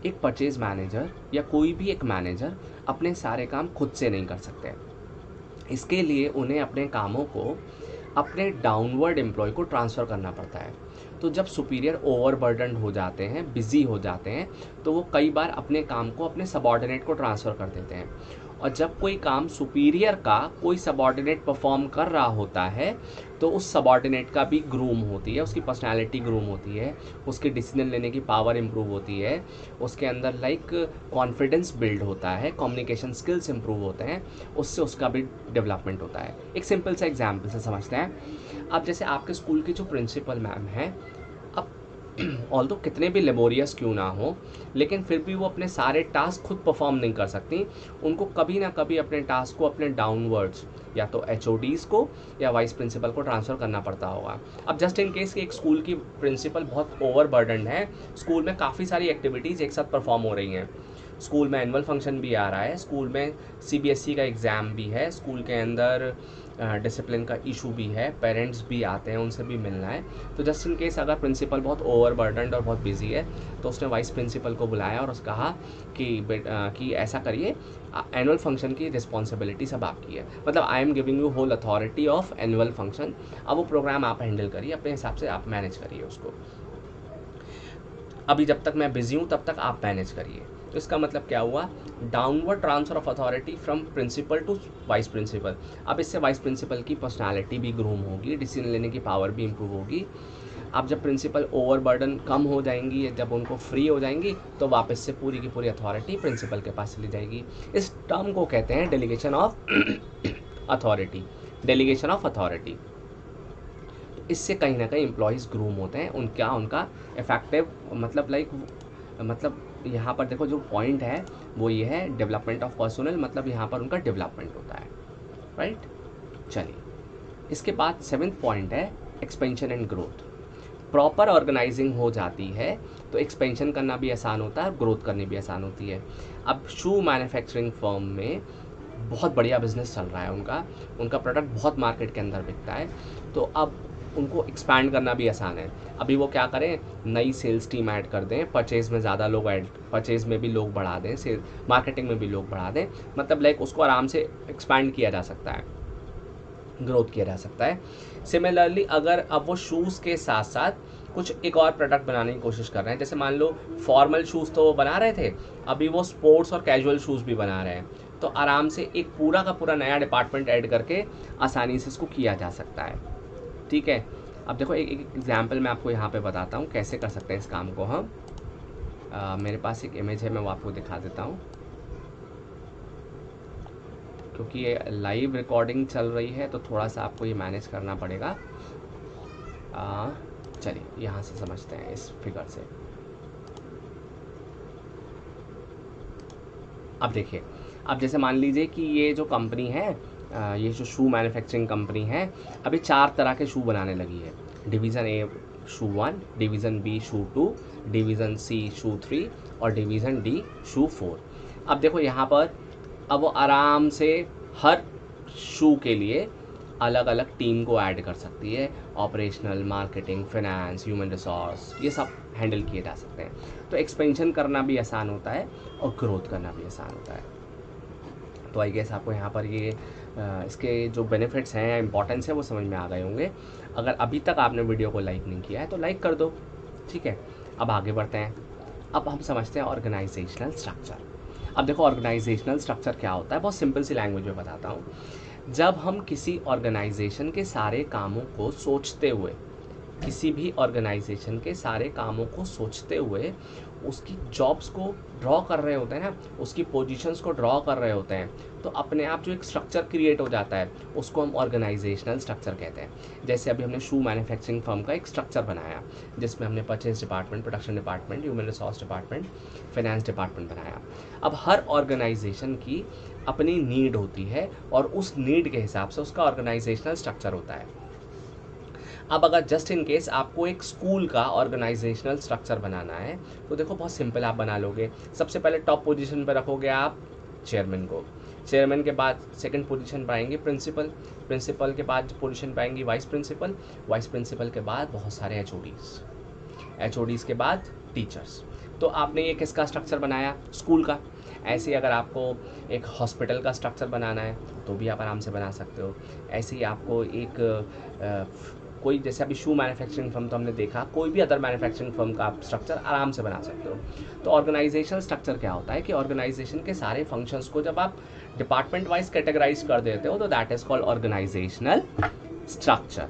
एक परचेज मैनेजर या कोई भी एक मैनेजर अपने सारे काम खुद से नहीं कर सकते। इसके लिए उन्हें अपने कामों को अपने डाउनवर्ड एम्प्लॉय को ट्रांसफ़र करना पड़ता है। तो जब सुपीरियर ओवरबर्डन्ड हो जाते हैं, बिजी हो जाते हैं, तो वो कई बार अपने काम को अपने सबऑर्डिनेट को ट्रांसफ़र कर देते हैं और जब कोई काम सुपीरियर का कोई सबॉर्डिनेट परफॉर्म कर रहा होता है तो उस सबॉर्डिनेट का भी ग्रूम होती है, उसकी पर्सनालिटी ग्रूम होती है, उसकी डिसीजन लेने की पावर इंप्रूव होती है, उसके अंदर कॉन्फिडेंस बिल्ड होता है, कम्युनिकेशन स्किल्स इंप्रूव होते हैं, उससे उसका भी डेवलपमेंट होता है। एक सिंपल सा एग्जाम्पल से समझते हैं। अब जैसे आपके स्कूल की जो प्रिंसिपल मैम है, अब ऑल्दो कितने भी लेबोरियस क्यों ना हो, लेकिन फिर भी वो अपने सारे टास्क खुद परफॉर्म नहीं कर सकती। उनको कभी ना कभी अपने टास्क को अपने डाउनवर्ड्स या तो HODs को या वाइस प्रिंसिपल को ट्रांसफ़र करना पड़ता होगा। अब जस्ट इन केस कि एक स्कूल की प्रिंसिपल बहुत ओवरबर्डन है, स्कूल में काफ़ी सारी एक्टिविटीज़ एक साथ परफॉर्म हो रही हैं, स्कूल में एनुअल फंक्शन भी आ रहा है, स्कूल में CBSE का एग्ज़ाम भी है, स्कूल के अंदर डिसिप्लिन का इशू भी है, पेरेंट्स भी आते हैं, उनसे भी मिलना है। तो जस्ट इन केस अगर प्रिंसिपल बहुत ओवरबर्डनड और बहुत बिजी है तो उसने वाइस प्रिंसिपल को बुलाया और उसने कहा कि ऐसा करिए, एनुअल फंक्शन की रिस्पॉन्सिबिलिटी सब आपकी है, मतलब I am giving you whole authority of annual function. अब वो प्रोग्राम आप हैंडल करिए, अपने हिसाब से आप मैनेज करिए उसको, अभी जब तक मैं बिजी हूँ तब तक आप मैनेज करिए। तो इसका मतलब क्या हुआ, downward transfer of authority from principal to vice principal. अब इससे वाइस प्रिंसिपल की पर्सनालिटी भी ग्रूम होगी, डिसीजन लेने की पावर भी इंप्रूव होगी। अब जब प्रिंसिपल ओवरबर्डन कम हो जाएंगी, जब उनको फ्री हो जाएंगी, तो वापस से पूरी की पूरी अथॉरिटी प्रिंसिपल के पास चली जाएगी। इस टर्म को कहते हैं delegation of authority, delegation of authority. इससे कहीं ना कहीं एम्प्लॉयज़ ग्रूम होते हैं, उनका इफेक्टिव मतलब यहाँ पर देखो जो पॉइंट है वो ये है, डेवलपमेंट ऑफ पर्सनल, मतलब यहाँ पर उनका डेवलपमेंट होता है, राइट। चलिए, इसके बाद 7th पॉइंट है expansion and growth. Proper organising हो जाती है तो एक्सपेंशन करना भी आसान होता है और ग्रोथ करनी भी आसान होती है। अब शू मैन्युफैक्चरिंग फर्म में बहुत बढ़िया बिजनेस चल रहा है, उनका प्रोडक्ट बहुत मार्केट के अंदर बिकता है, तो अब उनको एक्सपैंड करना भी आसान है। अभी वो क्या करें, नई सेल्स टीम ऐड कर दें, परचेज़ में ज़्यादा लोग परचेज़ में भी लोग बढ़ा दें, सेल मार्केटिंग में भी लोग बढ़ा दें, मतलब उसको आराम से एक्सपैंड किया जा सकता है, ग्रोथ किया जा सकता है। सिमिलरली अगर अब वो शूज़ के साथ साथ कुछ एक और प्रोडक्ट बनाने की कोशिश कर रहे हैं, जैसे मान लो फॉर्मल शूज़ तो वो बना रहे थे, अभी वो स्पोर्ट्स और कैजुअल शूज़ भी बना रहे हैं, तो आराम से एक पूरा का पूरा नया डिपार्टमेंट ऐड करके आसानी से इसको किया जा सकता है, ठीक है। अब देखो एक एग्जाम्पल मैं आपको यहाँ पे बताता हूँ कैसे कर सकते हैं इस काम को हम। मेरे पास एक इमेज है, मैं वो आपको दिखा देता हूँ, क्योंकि ये लाइव रिकॉर्डिंग चल रही है तो थोड़ा सा आपको ये मैनेज करना पड़ेगा। चलिए यहाँ से समझते हैं इस फिगर से। अब देखिए, अब जैसे मान लीजिए कि ये जो कंपनी है, ये जो शू मैन्युफैक्चरिंग कंपनी है, अभी 4 तरह के शू बनाने लगी है। Division A shoe 1, division B shoe 2, division C शू 3 और डिवीज़न D शू 4। अब देखो यहाँ पर अब वो आराम से हर शू के लिए अलग अलग टीम को ऐड कर सकती है, operational, marketing, finance, human resource, ये सब हैंडल किए जा सकते हैं। तो एक्सपेंशन करना भी आसान होता है और ग्रोथ करना भी आसान होता है। तो आई गेस आपको यहाँ पर ये इसके जो बेनिफिट्स हैं, इंपॉर्टेंस है, वो समझ में आ गए होंगे। अगर अभी तक आपने वीडियो को लाइक नहीं किया है तो लाइक कर दो, ठीक है। अब आगे बढ़ते हैं, अब हम समझते हैं ऑर्गेनाइजेशनल स्ट्रक्चर। अब देखो ऑर्गेनाइजेशनल स्ट्रक्चर क्या होता है, बहुत सिंपल सी लैंग्वेज में बताता हूँ। जब हम किसी ऑर्गेनाइजेशन के सारे कामों को सोचते हुए, किसी भी ऑर्गेनाइजेशन के सारे कामों को सोचते हुए उसकी जॉब्स को ड्रॉ कर रहे होते हैं ना, उसकी पोजीशंस को ड्रॉ कर रहे होते हैं, तो अपने आप जो एक स्ट्रक्चर क्रिएट हो जाता है उसको हम ऑर्गेनाइजेशनल स्ट्रक्चर कहते हैं। जैसे अभी हमने शू मैन्युफैक्चरिंग फर्म का एक स्ट्रक्चर बनाया जिसमें हमने purchase department, production department, human resource department, finance department बनाया। अब हर ऑर्गेनाइजेशन की अपनी नीड होती है और उस नीड के हिसाब से उसका ऑर्गेनाइजेशनल स्ट्रक्चर होता है। अब अगर जस्ट इन केस आपको एक स्कूल का ऑर्गेनाइजेशनल स्ट्रक्चर बनाना है तो देखो बहुत सिंपल आप बना लोगे। सबसे पहले टॉप पोजीशन पर रखोगे आप चेयरमैन को, चेयरमैन के बाद सेकंड पोजीशन पर आएंगे प्रिंसिपल, प्रिंसिपल के बाद पोजीशन पर आएंगी वाइस प्रिंसिपल, वाइस प्रिंसिपल के बाद बहुत सारे एचओडीज के बाद टीचर्स। तो आपने ये किसका स्ट्रक्चर बनाया, स्कूल का। ऐसे ही अगर आपको एक हॉस्पिटल का स्ट्रक्चर बनाना है तो भी आप आराम से बना सकते हो। ऐसे ही आपको एक कोई जैसे अभी शू मैन्युफैक्चरिंग फर्म तो हमने देखा, कोई भी अदर मैन्युफैक्चरिंग फर्म का आप स्ट्रक्चर आराम से बना सकते हो। तो ऑर्गेनाइजेशनल स्ट्रक्चर क्या होता है कि ऑर्गेनाइजेशन के सारे फंक्शंस को जब आप डिपार्टमेंट वाइज कैटेगराइज कर देते हो तो that is called organisational structure.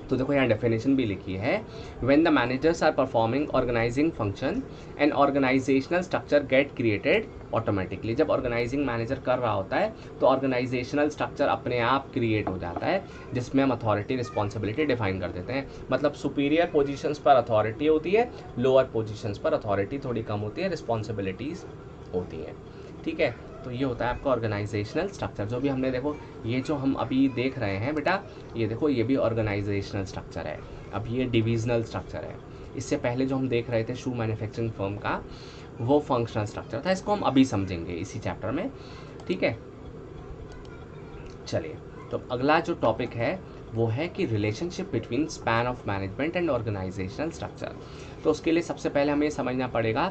तो देखो यहाँ डेफिनेशन भी लिखी है, when the managers are performing organising function and organisational structure get created automatically. जब ऑर्गेनाइजिंग मैनेजर कर रहा होता है तो ऑर्गेनाइजेशनल स्ट्रक्चर अपने आप क्रिएट हो जाता है, जिसमें हम अथॉरिटी रिस्पॉन्सिबिलिटी डिफाइन कर देते हैं। मतलब सुपीरियर पोजीशंस पर अथॉरिटी होती है, लोअर पोजीशंस पर अथॉरिटी थोड़ी कम होती है, रिस्पॉन्सिबिलिटीज होती हैं। ठीक है, तो ये होता है आपका ऑर्गेनाइजेशनल स्ट्रक्चर। जो भी हमने देखो ये जो हम अभी देख रहे हैं बेटा, ये देखो ये भी ऑर्गेनाइजेशनल स्ट्रक्चर है। अब ये डिविजनल स्ट्रक्चर है। इससे पहले जो हम देख रहे थे शू मैन्युफैक्चरिंग फर्म का, वो फंक्शनल स्ट्रक्चर था। इसको हम अभी समझेंगे इसी चैप्टर में। ठीक है, चलिए तो अगला जो टॉपिक है वो है कि relationship between span of management and organisational structure. तो उसके लिए सबसे पहले हमें समझना पड़ेगा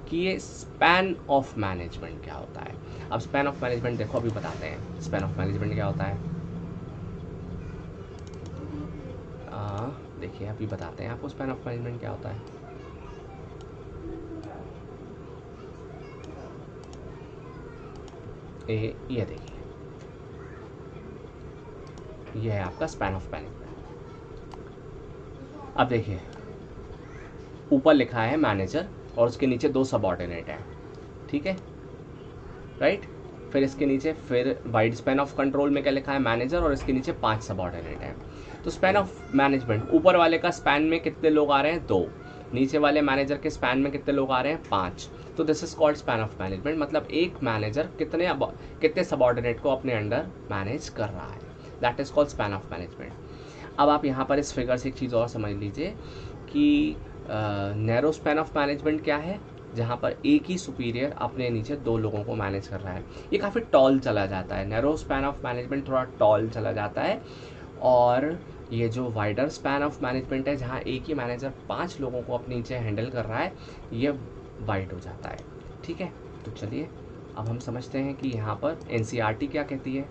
कि ये स्पैन ऑफ मैनेजमेंट क्या होता है। अब स्पैन ऑफ मैनेजमेंट देखो अभी बताते हैं स्पैन ऑफ मैनेजमेंट क्या होता है। देखिए अभी बताते हैं आपको स्पैन ऑफ मैनेजमेंट क्या होता है। ये देखिए, ये है आपका स्पैन ऑफ मैनेजमेंट। अब देखिए ऊपर लिखा है मैनेजर और उसके नीचे 2 सबऑर्डिनेट हैं। ठीक है, राइट। फिर इसके नीचे फिर वाइड स्पैन ऑफ कंट्रोल में क्या लिखा है, मैनेजर, और इसके नीचे 5 सबऑर्डिनेट हैं। तो स्पैन ऑफ मैनेजमेंट, ऊपर वाले का स्पैन में कितने लोग आ रहे हैं, 2। नीचे वाले मैनेजर के स्पैन में कितने लोग आ रहे हैं, 5। तो this is called span of management. मतलब एक मैनेजर कितने सबऑर्डिनेट को अपने अंडर मैनेज कर रहा है, that is called span of management. अब आप यहाँ पर इस फिगर से एक चीज़ और समझ लीजिए कि नैरो स्पैन ऑफ मैनेजमेंट क्या है, जहाँ पर एक ही सुपीरियर अपने नीचे 2 लोगों को मैनेज कर रहा है। ये काफ़ी टॉल चला जाता है, नैरो स्पैन ऑफ मैनेजमेंट थोड़ा टॉल चला जाता है। और ये जो वाइडर स्पैन ऑफ मैनेजमेंट है, जहाँ एक ही मैनेजर 5 लोगों को अपने नीचे हैंडल कर रहा है, ये वाइड हो जाता है। ठीक है, तो चलिए अब हम समझते हैं कि यहाँ पर NCERT क्या कहती है।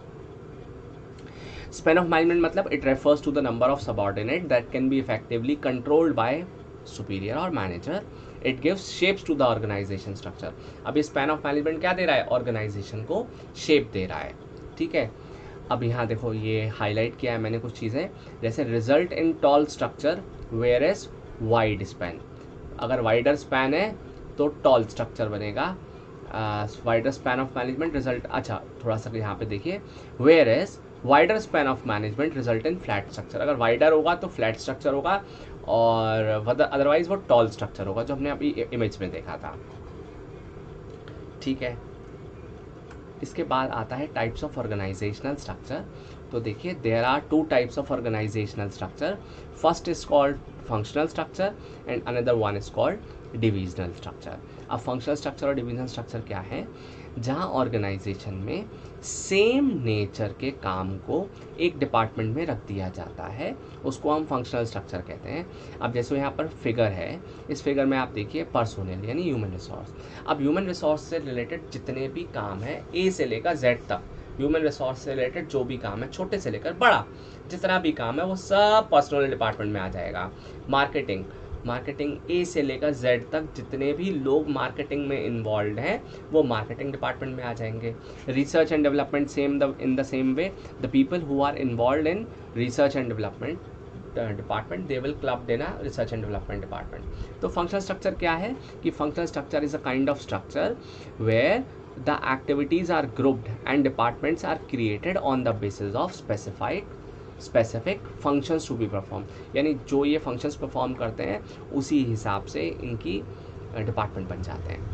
स्पैन ऑफ मैनेजमेंट मतलब it refers to the number of subordinate that can be effectively controlled by superior और manager. It gives shapes to the organisation structure. अब ये स्पैन ऑफ मैनेजमेंट क्या दे रहा है, ऑर्गेनाइजेशन को शेप दे रहा है। ठीक है, अब यहाँ देखो ये हाईलाइट किया है मैंने कुछ चीज़ें, जैसे result in tall structure whereas wide span. अगर वाइडर स्पैन है तो टॉल स्ट्रक्चर बनेगा। Wider span of management result, अच्छा थोड़ा सा यहाँ पे देखिए, whereas wider span of management result in flat structure. अगर वाइडर होगा तो फ्लैट स्ट्रक्चर होगा, और अदरवाइज वो टॉल स्ट्रक्चर होगा, जो हमने अभी इमेज में देखा था। ठीक है, इसके बाद आता है टाइप्स ऑफ ऑर्गेनाइजेशनल स्ट्रक्चर। तो देखिए there are 2 types of organisational structure. First is called functional structure and another one is called divisional structure. अब फंक्शनल स्ट्रक्चर और डिविजनल स्ट्रक्चर क्या है, जहाँ ऑर्गेनाइजेशन में सेम नेचर के काम को एक डिपार्टमेंट में रख दिया जाता है, उसको हम फंक्शनल स्ट्रक्चर कहते हैं। अब जैसे यहाँ पर फिगर है, इस फिगर में आप देखिए पर्सोनल यानी ह्यूमन रिसोर्स। अब ह्यूमन रिसोर्स से रिलेटेड जितने भी काम है A से लेकर Z तक, ह्यूमन रिसोर्स से रिलेटेड जो भी काम है, छोटे से लेकर बड़ा जितना भी काम है, वो सब पर्सनल डिपार्टमेंट में आ जाएगा। मार्केटिंग A से लेकर Z तक जितने भी लोग मार्केटिंग में इन्वॉल्व हैं, वो मार्केटिंग डिपार्टमेंट में आ जाएंगे। Research and development in the same way, the people who are involve in research and development department they will clubbed in a research and development department. तो फंक्शनल स्ट्रक्चर क्या है कि functional structure is a kind of structure where the activities are grouped and departments are created on the basis of specific functions to be performed। यानी जो ये functions perform करते हैं उसी हिसाब से इनकी डिपार्टमेंट बन जाते हैं।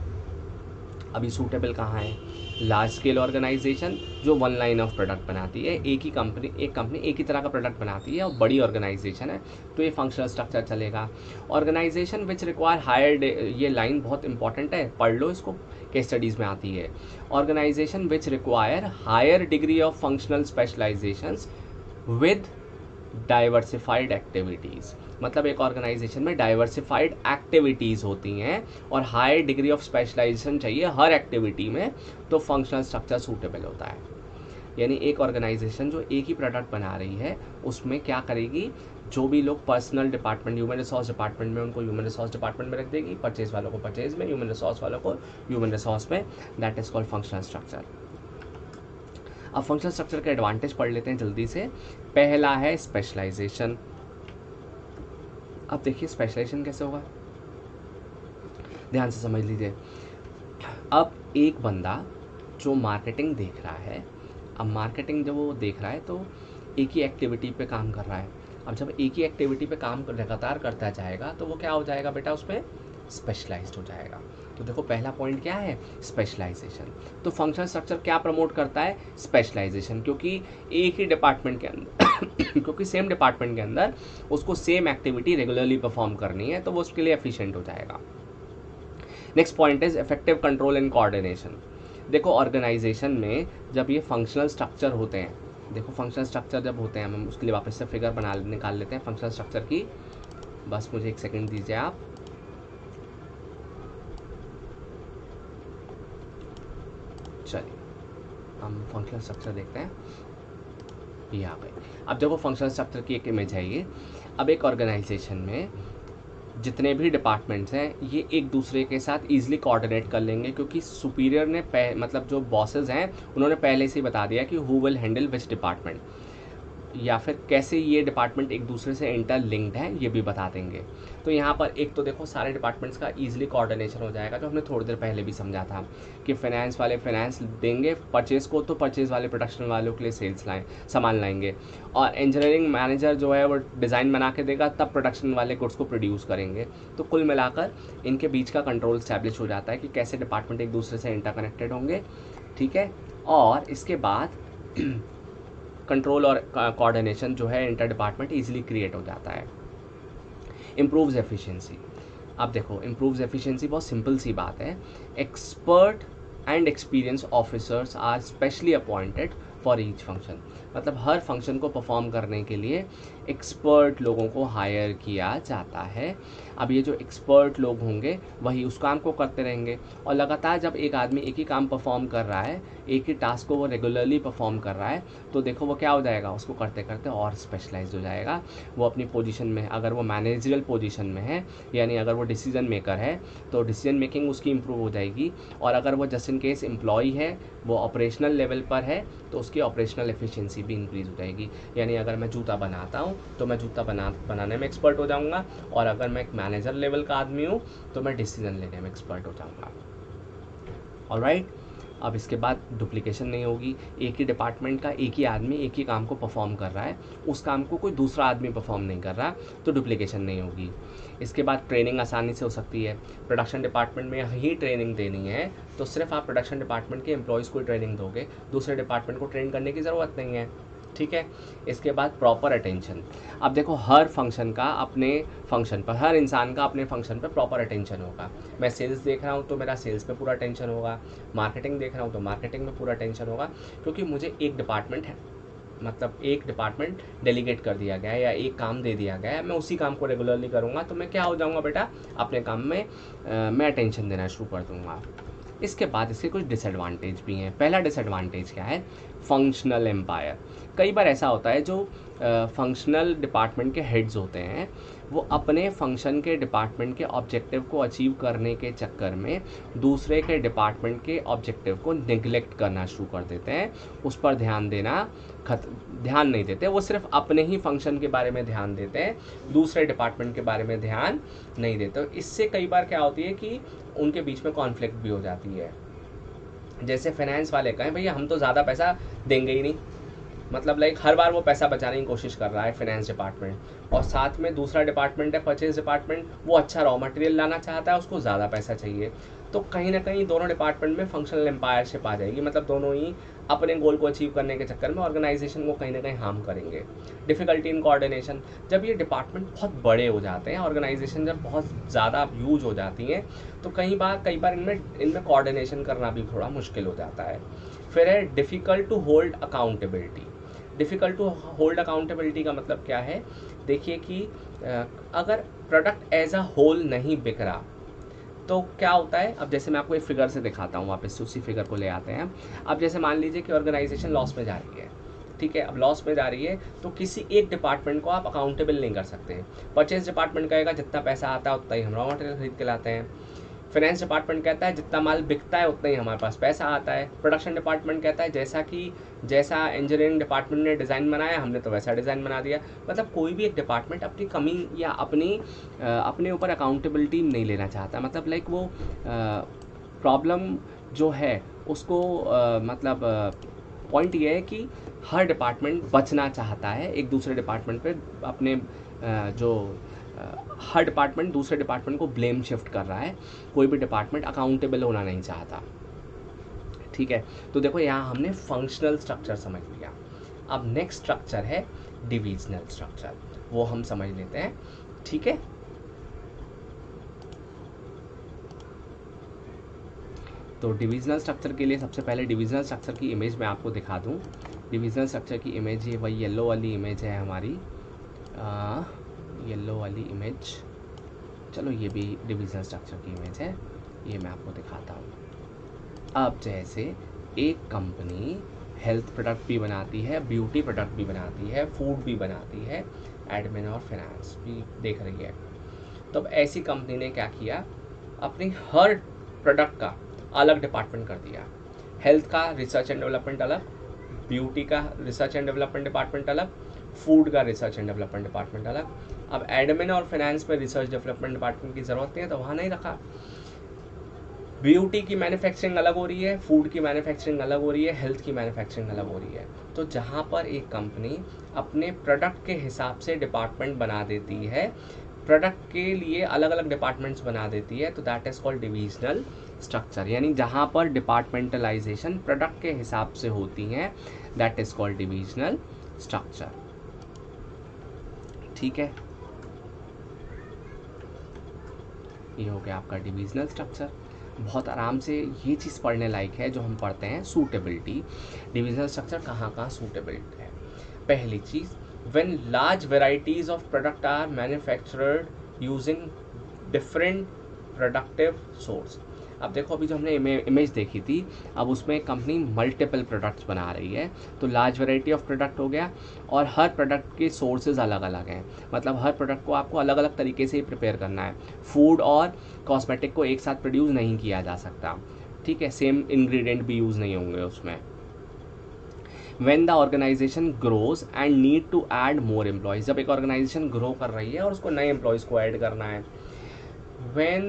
अभी सूटेबल कहाँ है, लार्ज स्केल ऑर्गेनाइजेशन जो 1 लाइन ऑफ प्रोडक्ट बनाती है, एक कंपनी एक ही तरह का प्रोडक्ट बनाती है और बड़ी ऑर्गेनाइजेशन है, तो ये फंक्शनल स्ट्रक्चर चलेगा। ऑर्गेनाइजेशन विच रिक्वायर हायर, ये लाइन बहुत इंपॉर्टेंट है, पढ़ लो इसको, केस स्टडीज़ में आती है। Organisation which require higher degree of functional specialisations with diversified activities. मतलब एक ऑर्गेनाइजेशन में डाइवर्सिफाइड एक्टिविटीज़ होती हैं और हाई डिग्री ऑफ स्पेशलाइजेशन चाहिए हर एक्टिविटी में, तो फंक्शनल स्ट्रक्चर सूटेबल होता है। यानी एक ऑर्गेनाइजेशन जो एक ही प्रोडक्ट बना रही है उसमें क्या करेगी, जो भी लोग personal department human resource department में, उनको ह्यूमन रिसोर्स डिपार्टमेंट में रख देगी, परचेज वालों को परचेज में, ह्यूमन रिसोर्स वालों को ह्यूमन रिसोर्स में। That is called functional structure. अब फंक्शनल स्ट्रक्चर के एडवांटेज पढ़ लेते हैं जल्दी से। पहला है स्पेशलाइजेशन। अब देखिए स्पेशलाइजेशन कैसे होगा, ध्यान से समझ लीजिए। अब एक बंदा जो मार्केटिंग देख रहा है, अब मार्केटिंग जब वो देख रहा है तो एक ही एक्टिविटी पे काम कर रहा है। अब जब एक ही एक्टिविटी पे काम लगातार करता जाएगा तो वो क्या हो जाएगा बेटा, उसमें स्पेशलाइज्ड हो जाएगा। तो देखो पहला पॉइंट क्या है, स्पेशलाइजेशन। तो फंक्शनल स्ट्रक्चर क्या प्रमोट करता है, स्पेशलाइजेशन, क्योंकि एक ही डिपार्टमेंट के अंदर क्योंकि सेम डिपार्टमेंट के अंदर उसको सेम एक्टिविटी रेगुलरली परफॉर्म करनी है, तो वो उसके लिए एफिशिएंट हो जाएगा। Next point is effective control and coordination. देखो ऑर्गेनाइजेशन में जब ये फंक्शनल स्ट्रक्चर होते हैं, देखो फंक्शनल स्ट्रक्चर जब होते हैं, हम उसके लिए वापस से फिगर निकाल लेते हैं फंक्शनल स्ट्रक्चर की। बस मुझे एक सेकंड दीजिए आप। चलिए हम फंक्शनल स्ट्रक्चर देखते हैं, ये आ गए। अब देखो फंक्शनल स्ट्रक्चर की एक इमेज है ये। अब एक ऑर्गेनाइजेशन में जितने भी डिपार्टमेंट्स हैं ये एक दूसरे के साथ ईजिली कोऑर्डिनेट कर लेंगे, क्योंकि सुपीरियर ने मतलब जो बॉसेस हैं उन्होंने पहले से ही बता दिया कि who will handle which department, या फिर कैसे ये डिपार्टमेंट एक दूसरे से इंटरलिंक्ड है ये भी बता देंगे। तो यहाँ पर एक तो देखो सारे डिपार्टमेंट्स का ईजिली कोऑर्डिनेशन हो जाएगा, जो हमने थोड़ी देर पहले भी समझा था कि फाइनेंस वाले फाइनेंस देंगे परचेज को, तो परचेज वाले प्रोडक्शन वालों के लिए सेल्स सामान लाएंगे, और इंजीनियरिंग मैनेजर जो है वो डिज़ाइन बना के देगा, तब प्रोडक्शन वाले गुड्स को प्रोड्यूस करेंगे। तो कुल मिलाकर इनके बीच का कंट्रोल स्टैब्लिश हो जाता है कि कैसे डिपार्टमेंट एक दूसरे से इंटरकनेक्टेड होंगे, ठीक है। और इसके बाद कंट्रोल और कोऑर्डिनेशन जो है इंटर डिपार्टमेंट ईजिली क्रिएट हो जाता है। Improves efficiency. अब देखो इम्प्रूव्स एफिशिएंसी बहुत सिंपल सी बात है। Expert and experience officers are specially appointed for each function. मतलब हर फंक्शन को परफॉर्म करने के लिए एक्सपर्ट लोगों को हायर किया जाता है। अब ये जो एक्सपर्ट लोग होंगे वही उस काम को करते रहेंगे, और लगातार जब एक आदमी एक ही काम परफॉर्म कर रहा है, एक ही टास्क को वो रेगुलरली परफॉर्म कर रहा है, तो देखो वो क्या हो जाएगा, उसको करते करते और स्पेशलाइज हो जाएगा। वो अपनी पोजीशन में, अगर वो मैनेजरियल पोजीशन में है, यानी अगर वो डिसीजन मेकर है तो डिसीजन मेकिंग उसकी इंप्रूव हो जाएगी, और अगर वो जस्ट इन केस एम्प्लॉई है, वो ऑपरेशनल लेवल पर है, तो उसकी ऑपरेशनल एफिशिएंसी भी इंक्रीज हो जाएगी। यानी अगर मैं जूता बनाता हूँ तो मैं जूता बनाने में एक्सपर्ट हो जाऊँगा, और अगर मैं एक मैनेजर लेवल का आदमी हूँ तो मैं डिसीजन लेने में एक्सपर्ट हो जाऊँगा। ऑलराइट, अब इसके बाद डुप्लीकेशन नहीं होगी। एक ही डिपार्टमेंट का एक ही आदमी एक ही काम को परफॉर्म कर रहा है, उस काम को कोई दूसरा आदमी परफॉर्म नहीं कर रहा, तो डुप्लीकेशन नहीं होगी। इसके बाद ट्रेनिंग आसानी से हो सकती है। प्रोडक्शन डिपार्टमेंट में ही ट्रेनिंग देनी है तो सिर्फ आप प्रोडक्शन डिपार्टमेंट के एम्प्लॉयज़ को ट्रेनिंग दोगे, दूसरे डिपार्टमेंट को ट्रेन करने की ज़रूरत नहीं है, ठीक है। इसके बाद प्रॉपर अटेंशन। अब देखो हर फंक्शन का अपने फंक्शन पर, हर इंसान का अपने फंक्शन पर प्रॉपर अटेंशन होगा। मैं सेल्स देख रहा हूँ तो मेरा सेल्स पे पूरा अटेंशन होगा, मार्केटिंग देख रहा हूँ तो मार्केटिंग में पूरा अटेंशन होगा, क्योंकि मुझे एक डिपार्टमेंट है, मतलब एक डिपार्टमेंट डेलीगेट कर दिया गया है या एक काम दे दिया गया है, मैं उसी काम को रेगुलरली करूँगा, तो मैं क्या हो जाऊँगा बेटा, अपने काम में मैं अटेंशन देना शुरू कर दूँगा। इसके बाद इसके कुछ डिसएडवांटेज भी हैं। पहला डिसएडवांटेज क्या है, फंक्शनल एम्पायर। कई बार ऐसा होता है जो फंक्शनल डिपार्टमेंट के हेड्स होते हैं वो अपने फंक्शन के डिपार्टमेंट के ऑब्जेक्टिव को अचीव करने के चक्कर में दूसरे के डिपार्टमेंट के ऑब्जेक्टिव को नेग्लेक्ट करना शुरू कर देते हैं, उस पर ध्यान नहीं देते, वो सिर्फ अपने ही फंक्शन के बारे में ध्यान देते हैं, दूसरे डिपार्टमेंट के बारे में ध्यान नहीं देते। इससे कई बार क्या होती है कि उनके बीच में कॉन्फ्लिक्ट भी हो जाती है। जैसे फाइनेंस वाले कहें भैया हम तो ज़्यादा पैसा देंगे ही नहीं, मतलब लाइक हर बार वो पैसा बचाने की कोशिश कर रहा है फाइनेंस डिपार्टमेंट, और साथ में दूसरा डिपार्टमेंट है परचेज डिपार्टमेंट, वो अच्छा रॉ मटेरियल लाना चाहता है, उसको ज़्यादा पैसा चाहिए, तो कहीं ना कहीं दोनों डिपार्टमेंट में फंक्शनल एम्पायरशिप आ जाएगी। मतलब दोनों ही अपने गोल को अचीव करने के चक्कर में ऑर्गेनाइजेशन को कहीं ना कहीं हार्म करेंगे। Difficulty in coordination. जब ये डिपार्टमेंट बहुत बड़े हो जाते हैं, ऑर्गेनाइजेशन जब बहुत ज़्यादा यूज हो जाती हैं, तो कई बार इनमें कोऑर्डिनेशन करना भी थोड़ा मुश्किल हो जाता है। फिर है difficult to hold accountability. Difficult to hold accountability का मतलब क्या है, देखिए कि अगर प्रोडक्ट एज अ होल नहीं बिक रहा तो क्या होता है, अब जैसे मैं आपको एक फिगर से दिखाता हूँ, वापस उसी फिगर को ले आते हैं। अब जैसे मान लीजिए कि ऑर्गेनाइजेशन लॉस में जा रही है, ठीक है। अब लॉस में जा रही है तो किसी एक डिपार्टमेंट को आप अकाउंटेबल नहीं कर सकते हैं। परचेज डिपार्टमेंट कहेगा जितना पैसा आता है उतना ही हम रॉ मटेरियल खरीद के लाते हैं। फाइनेंस डिपार्टमेंट कहता है जितना माल बिकता है उतना ही हमारे पास पैसा आता है। प्रोडक्शन डिपार्टमेंट कहता है जैसा इंजीनियरिंग डिपार्टमेंट ने डिज़ाइन बनाया हमने तो वैसा डिज़ाइन बना दिया। मतलब कोई भी एक डिपार्टमेंट अपनी कमी या अपने ऊपर अकाउंटेबिलिटी नहीं लेना चाहता। मतलब लाइक वो प्रॉब्लम जो है उसको मतलब पॉइंट ये है कि हर डिपार्टमेंट बचना चाहता है एक दूसरे डिपार्टमेंट पे अपने हर डिपार्टमेंट दूसरे डिपार्टमेंट को ब्लेम शिफ्ट कर रहा है। कोई भी डिपार्टमेंट अकाउंटेबल होना नहीं चाहता, ठीक है। तो देखो यहाँ हमने फंक्शनल स्ट्रक्चर समझ लिया। अब नेक्स्ट स्ट्रक्चर है डिविजनल स्ट्रक्चर, वो हम समझ लेते हैं, ठीक है। तो डिविजनल स्ट्रक्चर के लिए सबसे पहले डिविजनल स्ट्रक्चर की इमेज मैं आपको दिखा दूं। डिविजनल स्ट्रक्चर की इमेज ये वही येलो वाली इमेज है हमारी, येलो वाली इमेज। चलो ये भी डिविजनल स्ट्रक्चर की इमेज है, ये मैं आपको दिखाता हूँ। अब जैसे एक कंपनी हेल्थ प्रोडक्ट भी बनाती है, ब्यूटी प्रोडक्ट भी बनाती है, फूड भी बनाती है, एडमिन और फाइनेंस भी देख रही है। तो अब ऐसी कंपनी ने क्या किया, अपनी हर प्रोडक्ट का अलग डिपार्टमेंट कर दिया। हेल्थ का रिसर्च एंड डेवलपमेंट अलग, ब्यूटी का रिसर्च एंड डेवलपमेंट डिपार्टमेंट अलग, फूड का रिसर्च एंड डेवलपमेंट डिपार्टमेंट अलग। अब एडमिन और फाइनेंस में रिसर्च डेवलपमेंट डिपार्टमेंट की ज़रूरत नहीं है तो वहाँ नहीं रखा। ब्यूटी की मैन्युफैक्चरिंग अलग हो रही है, फूड की मैन्युफैक्चरिंग अलग हो रही है, हेल्थ की मैन्युफैक्चरिंग अलग हो रही है। तो जहाँ पर एक कंपनी अपने प्रोडक्ट के हिसाब से डिपार्टमेंट बना देती है, प्रोडक्ट के लिए अलग अलग डिपार्टमेंट्स बना देती है, तो that is called divisional structure. यानी जहाँ पर डिपार्टमेंटलाइजेशन प्रोडक्ट के हिसाब से होती हैं, that is called divisional structure, ठीक है। ये हो गया आपका डिविजनल स्ट्रक्चर। बहुत आराम से ये चीज़ पढ़ने लायक है जो हम पढ़ते हैं, सूटेबिलिटी। डिविजनल स्ट्रक्चर कहाँ कहाँ सूटेबिलिटी है। पहली चीज़, when large varieties of product are manufactured using different productive source. अब देखो अभी जो हमने इमेज देखी थी, अब उसमें कंपनी मल्टीपल प्रोडक्ट्स बना रही है, तो लार्ज वैरायटी ऑफ प्रोडक्ट हो गया और हर प्रोडक्ट के सोर्सेज अलग अलग हैं। मतलब हर प्रोडक्ट को आपको अलग अलग तरीके से ही प्रिपेयर करना है। फूड और कॉस्मेटिक को एक साथ प्रोड्यूस नहीं किया जा सकता, ठीक है, सेम इंग्रेडिएंट भी यूज़ नहीं होंगे उसमें। When the organization grows and need to add more employees, जब एक ऑर्गेनाइजेशन ग्रो कर रही है और उसको नए एम्प्लॉयज़ को ऐड करना है। When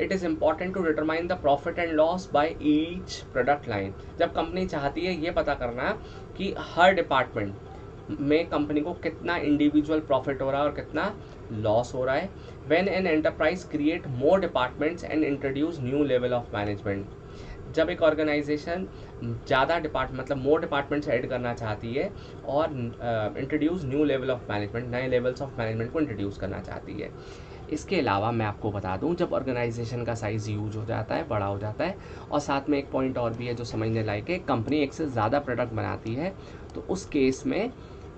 it is important to determine the profit and loss by each product line, जब कंपनी चाहती है ये पता करना कि हर डिपार्टमेंट में कंपनी को कितना इंडिविजुअल प्रॉफिट हो रहा है और कितना लॉस हो रहा है। When an enterprise create more departments and introduce new level of management, जब एक ऑर्गेनाइजेशन ज़्यादा मतलब मोर डिपार्टमेंट्स ऐड करना चाहती है और introduce new level of management, नए लेवल्स ऑफ मैनेजमेंट को इंट्रोड्यूस करना चाहती है। इसके अलावा मैं आपको बता दूं, जब ऑर्गेनाइजेशन का साइज़ यूज हो जाता है, बड़ा हो जाता है, और साथ में एक पॉइंट और भी है जो समझने लायक है, कंपनी एक से ज़्यादा प्रोडक्ट बनाती है, तो उस केस में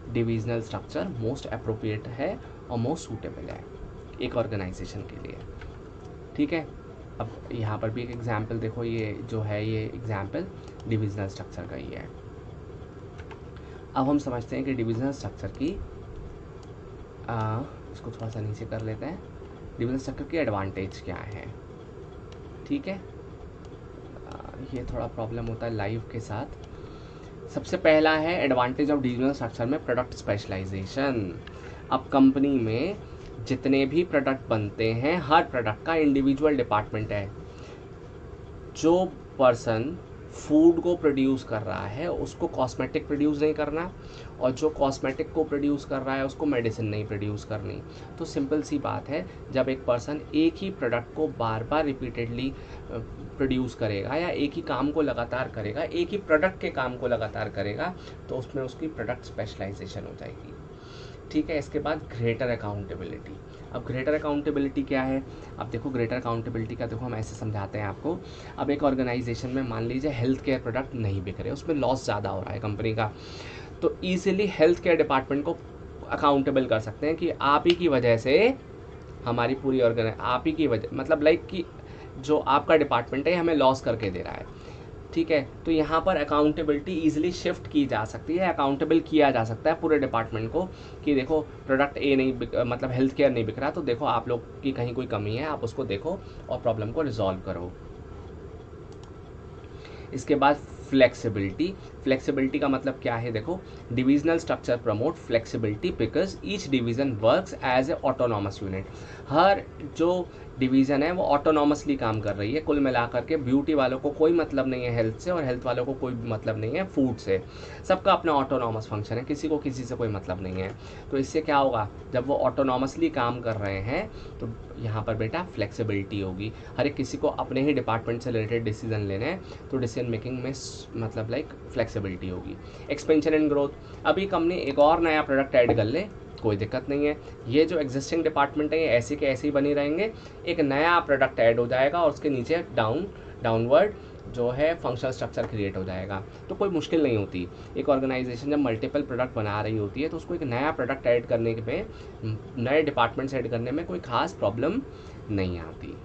डिविजनल स्ट्रक्चर मोस्ट अप्रोप्रिएट है और मोस्ट सूटेबल है एक ऑर्गेनाइजेशन के लिए, ठीक है। अब यहाँ पर भी एक एग्जाम्पल देखो, ये जो है ये एग्जाम्पल डिविजनल स्ट्रक्चर का ही है। अब हम समझते हैं कि डिविजनल स्ट्रक्चर की इसको थोड़ा सा नीचे कर लेते हैं। डिविजनल स्ट्रक्चर की एडवांटेज क्या है, ठीक है। ये थोड़ा प्रॉब्लम होता है लाइव के साथ। सबसे पहला है एडवांटेज ऑफ डिविजनल स्ट्रक्चर में प्रोडक्ट स्पेशलाइजेशन। अब कंपनी में जितने भी प्रोडक्ट बनते हैं, हर प्रोडक्ट का इंडिविजुअल डिपार्टमेंट है। जो पर्सन फूड को प्रोड्यूस कर रहा है उसको कॉस्मेटिक प्रोड्यूस नहीं करना, और जो कॉस्मेटिक को प्रोड्यूस कर रहा है उसको मेडिसिन नहीं प्रोड्यूस करनी। तो सिंपल सी बात है, जब एक पर्सन एक ही प्रोडक्ट को बार बार रिपीटेडली प्रोड्यूस करेगा या एक ही काम को लगातार करेगा, एक ही प्रोडक्ट के काम को लगातार करेगा, तो उसमें उसकी प्रोडक्ट स्पेशलाइजेशन हो जाएगी, ठीक है। इसके बाद ग्रेटर अकाउंटेबिलिटी। अब ग्रेटर अकाउंटेबिलिटी क्या है, अब देखो ग्रेटर अकाउंटेबिलिटी का देखो हम ऐसे समझाते हैं आपको। अब एक ऑर्गेनाइजेशन में मान लीजिए हेल्थ केयर प्रोडक्ट नहीं बिक रहे, उसमें लॉस ज़्यादा हो रहा है कंपनी का, तो ईजिली हेल्थ केयर डिपार्टमेंट को अकाउंटेबल कर सकते हैं कि आप ही की वजह से हमारी पूरी आप ही की वजह, मतलब लाइक कि जो आपका डिपार्टमेंट है हमें लॉस करके दे रहा है, ठीक है। तो यहाँ पर अकाउंटेबिलिटी ईजिली शिफ्ट की जा सकती है, अकाउंटेबल किया जा सकता है पूरे डिपार्टमेंट को कि देखो प्रोडक्ट ए नहीं मतलब हेल्थ केयर नहीं बिक रहा, तो देखो आप लोग की कहीं कोई कमी है, आप उसको देखो और प्रॉब्लम को रिजॉल्व करो। इसके बाद फ्लेक्सिबिलिटी का मतलब क्या है, देखो divisional structure promote flexibility because each division works as a autonomous unit. हर जो डिवीज़न है वो ऑटोनॉमसली काम कर रही है। कुल मिलाकर के ब्यूटी वालों को कोई मतलब नहीं है हेल्थ से, और हेल्थ वालों को कोई मतलब नहीं है फूड से। सबका अपना ऑटोनॉमस फंक्शन है, किसी को किसी से कोई मतलब नहीं है। तो इससे क्या होगा, जब वो ऑटोनॉमसली काम कर रहे हैं तो यहाँ पर बेटा फ्लेक्सिबिलिटी होगी। हर एक किसी को अपने ही डिपार्टमेंट से रिलेटेड डिसीजन लेने हैं, तो डिसीजन मेकिंग में मतलब लाइक फ्लेक्सिबिलिटी होगी। एक्सपेंशन एंड ग्रोथ, अभी कंपनी एक और नया प्रोडक्ट ऐड कर ले, कोई दिक्कत नहीं है। ये जो एग्जिस्टिंग डिपार्टमेंट है ये ऐसे के ऐसे ही बनी रहेंगे, एक नया प्रोडक्ट ऐड हो जाएगा और उसके नीचे डाउनवर्ड जो है फंक्शनल स्ट्रक्चर क्रिएट हो जाएगा। तो कोई मुश्किल नहीं होती। एक ऑर्गेनाइजेशन जब मल्टीपल प्रोडक्ट बना रही होती है तो उसको एक नया प्रोडक्ट ऐड करने में, नए डिपार्टमेंट्स ऐड करने में कोई खास प्रॉब्लम नहीं आती।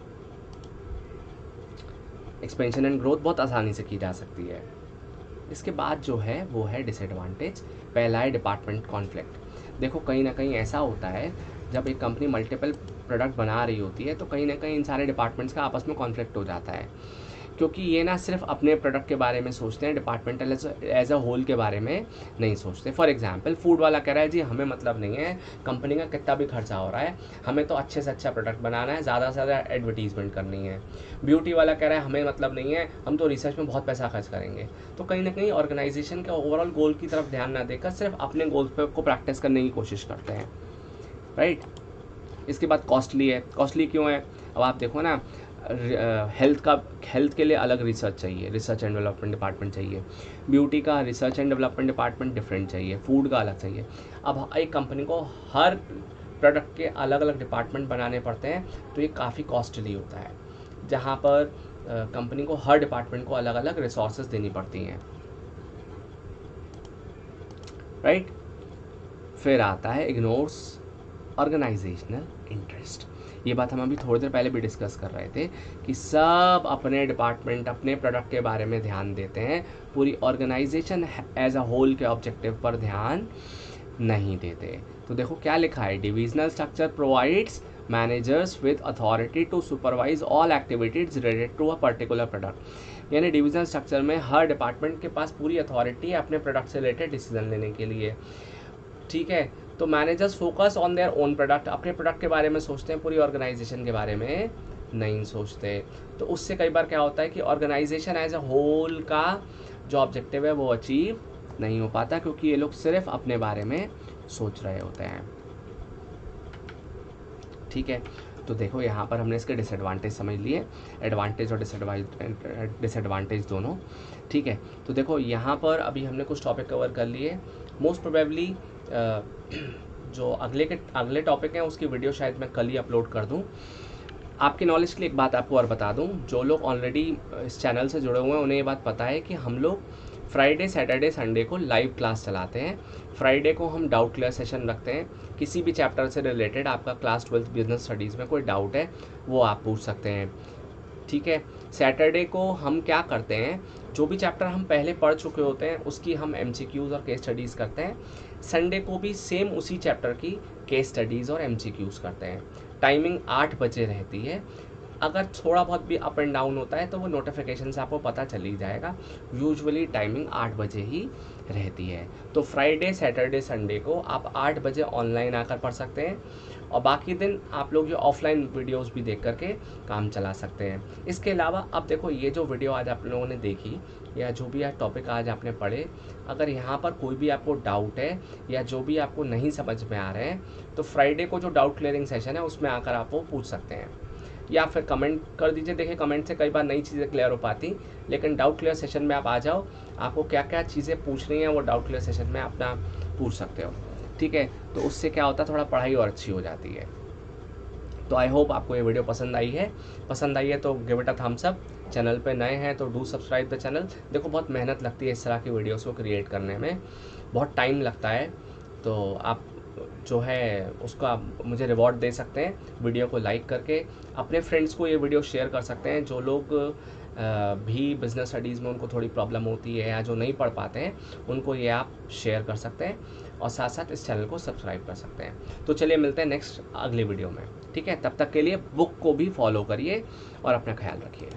एक्सपेंशन एंड ग्रोथ बहुत आसानी से की जा सकती है। इसके बाद जो है वो है डिसएडवांटेज। पहला है डिपार्टमेंट कॉन्फ्लिक्ट। देखो कहीं ना कहीं ऐसा होता है जब एक कंपनी मल्टीपल प्रोडक्ट बना रही होती है तो कहीं ना कहीं इन सारे डिपार्टमेंट्स का आपस में कॉन्फ्लिक्ट हो जाता है, क्योंकि ये ना सिर्फ अपने प्रोडक्ट के बारे में सोचते हैं, डिपार्टमेंटल एज अ होल के बारे में नहीं सोचते। फॉर एग्जांपल फूड वाला कह रहा है जी हमें मतलब नहीं है कंपनी का कितना भी खर्चा हो रहा है, हमें तो अच्छे से अच्छा प्रोडक्ट बनाना है, ज़्यादा से ज़्यादा एडवर्टीजमेंट करनी है। ब्यूटी वाला कह रहा है हमें मतलब नहीं है, हम तो रिसर्च में बहुत पैसा खर्च करेंगे। तो कहीं ना कहीं ऑर्गेनाइजेशन के ओवरऑल गोल की तरफ ध्यान ना देकर सिर्फ अपने गोल को प्रैक्टिस करने की कोशिश करते हैं, राइट। इसके बाद कॉस्टली है। कॉस्टली क्यों है, अब आप देखो ना, हेल्थ के लिए अलग रिसर्च चाहिए, रिसर्च एंड डेवलपमेंट डिपार्टमेंट चाहिए। ब्यूटी का research and development department different चाहिए, फूड का अलग चाहिए। अब एक कंपनी को हर प्रोडक्ट के अलग अलग डिपार्टमेंट बनाने पड़ते हैं, तो ये काफ़ी कॉस्टली होता है, जहाँ पर कंपनी को हर डिपार्टमेंट को अलग अलग रिसोर्सेज देनी पड़ती हैं, राइट। फिर आता है इग्नोर्स ऑर्गेनाइजेशनल इंटरेस्ट। ये बात हम अभी थोड़ी देर पहले भी डिस्कस कर रहे थे कि सब अपने डिपार्टमेंट अपने प्रोडक्ट के बारे में ध्यान देते हैं, पूरी ऑर्गेनाइजेशन एज अ होल के ऑब्जेक्टिव पर ध्यान नहीं देते। तो देखो क्या लिखा है, divisional structure provides managers with authority to supervise all activities related to a particular product. यानी डिविजनल स्ट्रक्चर में हर डिपार्टमेंट के पास पूरी अथॉरिटी है अपने प्रोडक्ट से रिलेटेड डिसीजन लेने के लिए, ठीक है। तो managers focus on their own product, अपने प्रोडक्ट के बारे में सोचते हैं, पूरी ऑर्गेनाइजेशन के बारे में नहीं सोचते। तो उससे कई बार क्या होता है कि ऑर्गेनाइजेशन एज अ होल का जो ऑब्जेक्टिव है वो अचीव नहीं हो पाता, क्योंकि ये लोग सिर्फ अपने बारे में सोच रहे होते हैं, ठीक है। तो देखो यहाँ पर हमने इसके डिसएडवांटेज समझ लिए, एडवांटेज और डिसएडवांटेज दोनों, ठीक है। तो देखो यहाँ पर अभी हमने कुछ टॉपिक कवर कर लिए। मोस्ट प्रोबेबली जो अगले टॉपिक हैं उसकी वीडियो शायद मैं कल ही अपलोड कर दूँ। आपकी नॉलेज के लिए एक बात आपको और बता दूं, जो लोग ऑलरेडी इस चैनल से जुड़े हुए हैं उन्हें ये बात पता है कि हम लोग फ्राइडे सैटरडे संडे को लाइव क्लास चलाते हैं। फ्राइडे को हम डाउट क्लियर सेशन रखते हैं, किसी भी चैप्टर से रिलेटेड आपका क्लास 12 बिजनेस स्टडीज़ में कोई डाउट है वो आप पूछ सकते हैं, ठीक है। सैटरडे को हम क्या करते हैं, जो भी चैप्टर हम पहले पढ़ चुके होते हैं उसकी हम MCQs और केस स्टडीज़ करते हैं। संडे को भी सेम उसी चैप्टर की केस स्टडीज़ और MCQs करते हैं। टाइमिंग 8 बजे रहती है। अगर थोड़ा बहुत भी अप एंड डाउन होता है तो वो नोटिफिकेशन से आपको पता चल ही जाएगा। यूजुअली टाइमिंग 8 बजे ही रहती है। तो फ्राइडे सैटरडे संडे को आप 8 बजे ऑनलाइन आकर पढ़ सकते हैं, और बाकी दिन आप लोग ये ऑफलाइन वीडियोस भी देख करके काम चला सकते हैं। इसके अलावा अब देखो, ये जो वीडियो आज आप लोगों ने देखी या जो भी टॉपिक आज आपने पढ़े, अगर यहाँ पर कोई भी आपको डाउट है या जो भी आपको नहीं समझ में आ रहे हैं, तो फ्राइडे को जो डाउट क्लियरिंग सेशन है उसमें आकर आप वो पूछ सकते हैं, या फिर कमेंट कर दीजिए। देखिए कमेंट से कई बार नई चीज़ें क्लियर हो पाती, लेकिन डाउट क्लियर सेशन में आप आ जाओ, आपको क्या क्या चीज़ें पूछनी है वो डाउट क्लियर सेशन में अपना पूछ सकते हो, ठीक है। तो उससे क्या होता है, थोड़ा पढ़ाई और अच्छी हो जाती है। तो आई होप आपको ये वीडियो पसंद आई है तो give it a thumbs up. Channel पे नए हैं तो डू सब्सक्राइब द चैनल। देखो बहुत मेहनत लगती है इस तरह की वीडियोस को क्रिएट करने में, बहुत टाइम लगता है, तो आप जो है उसका मुझे रिवॉर्ड दे सकते हैं, वीडियो को लाइक करके। अपने फ्रेंड्स को ये वीडियो शेयर कर सकते हैं जो लोग भी बिज़नेस स्टडीज़ में उनको थोड़ी प्रॉब्लम होती है या जो नहीं पढ़ पाते हैं, उनको ये आप शेयर कर सकते हैं और साथ साथ इस चैनल को सब्सक्राइब कर सकते हैं। तो चलिए मिलते हैं नेक्स्ट अगले वीडियो में, ठीक है? तब तक के लिए बुक को भी फॉलो करिए और अपना ख्याल रखिए।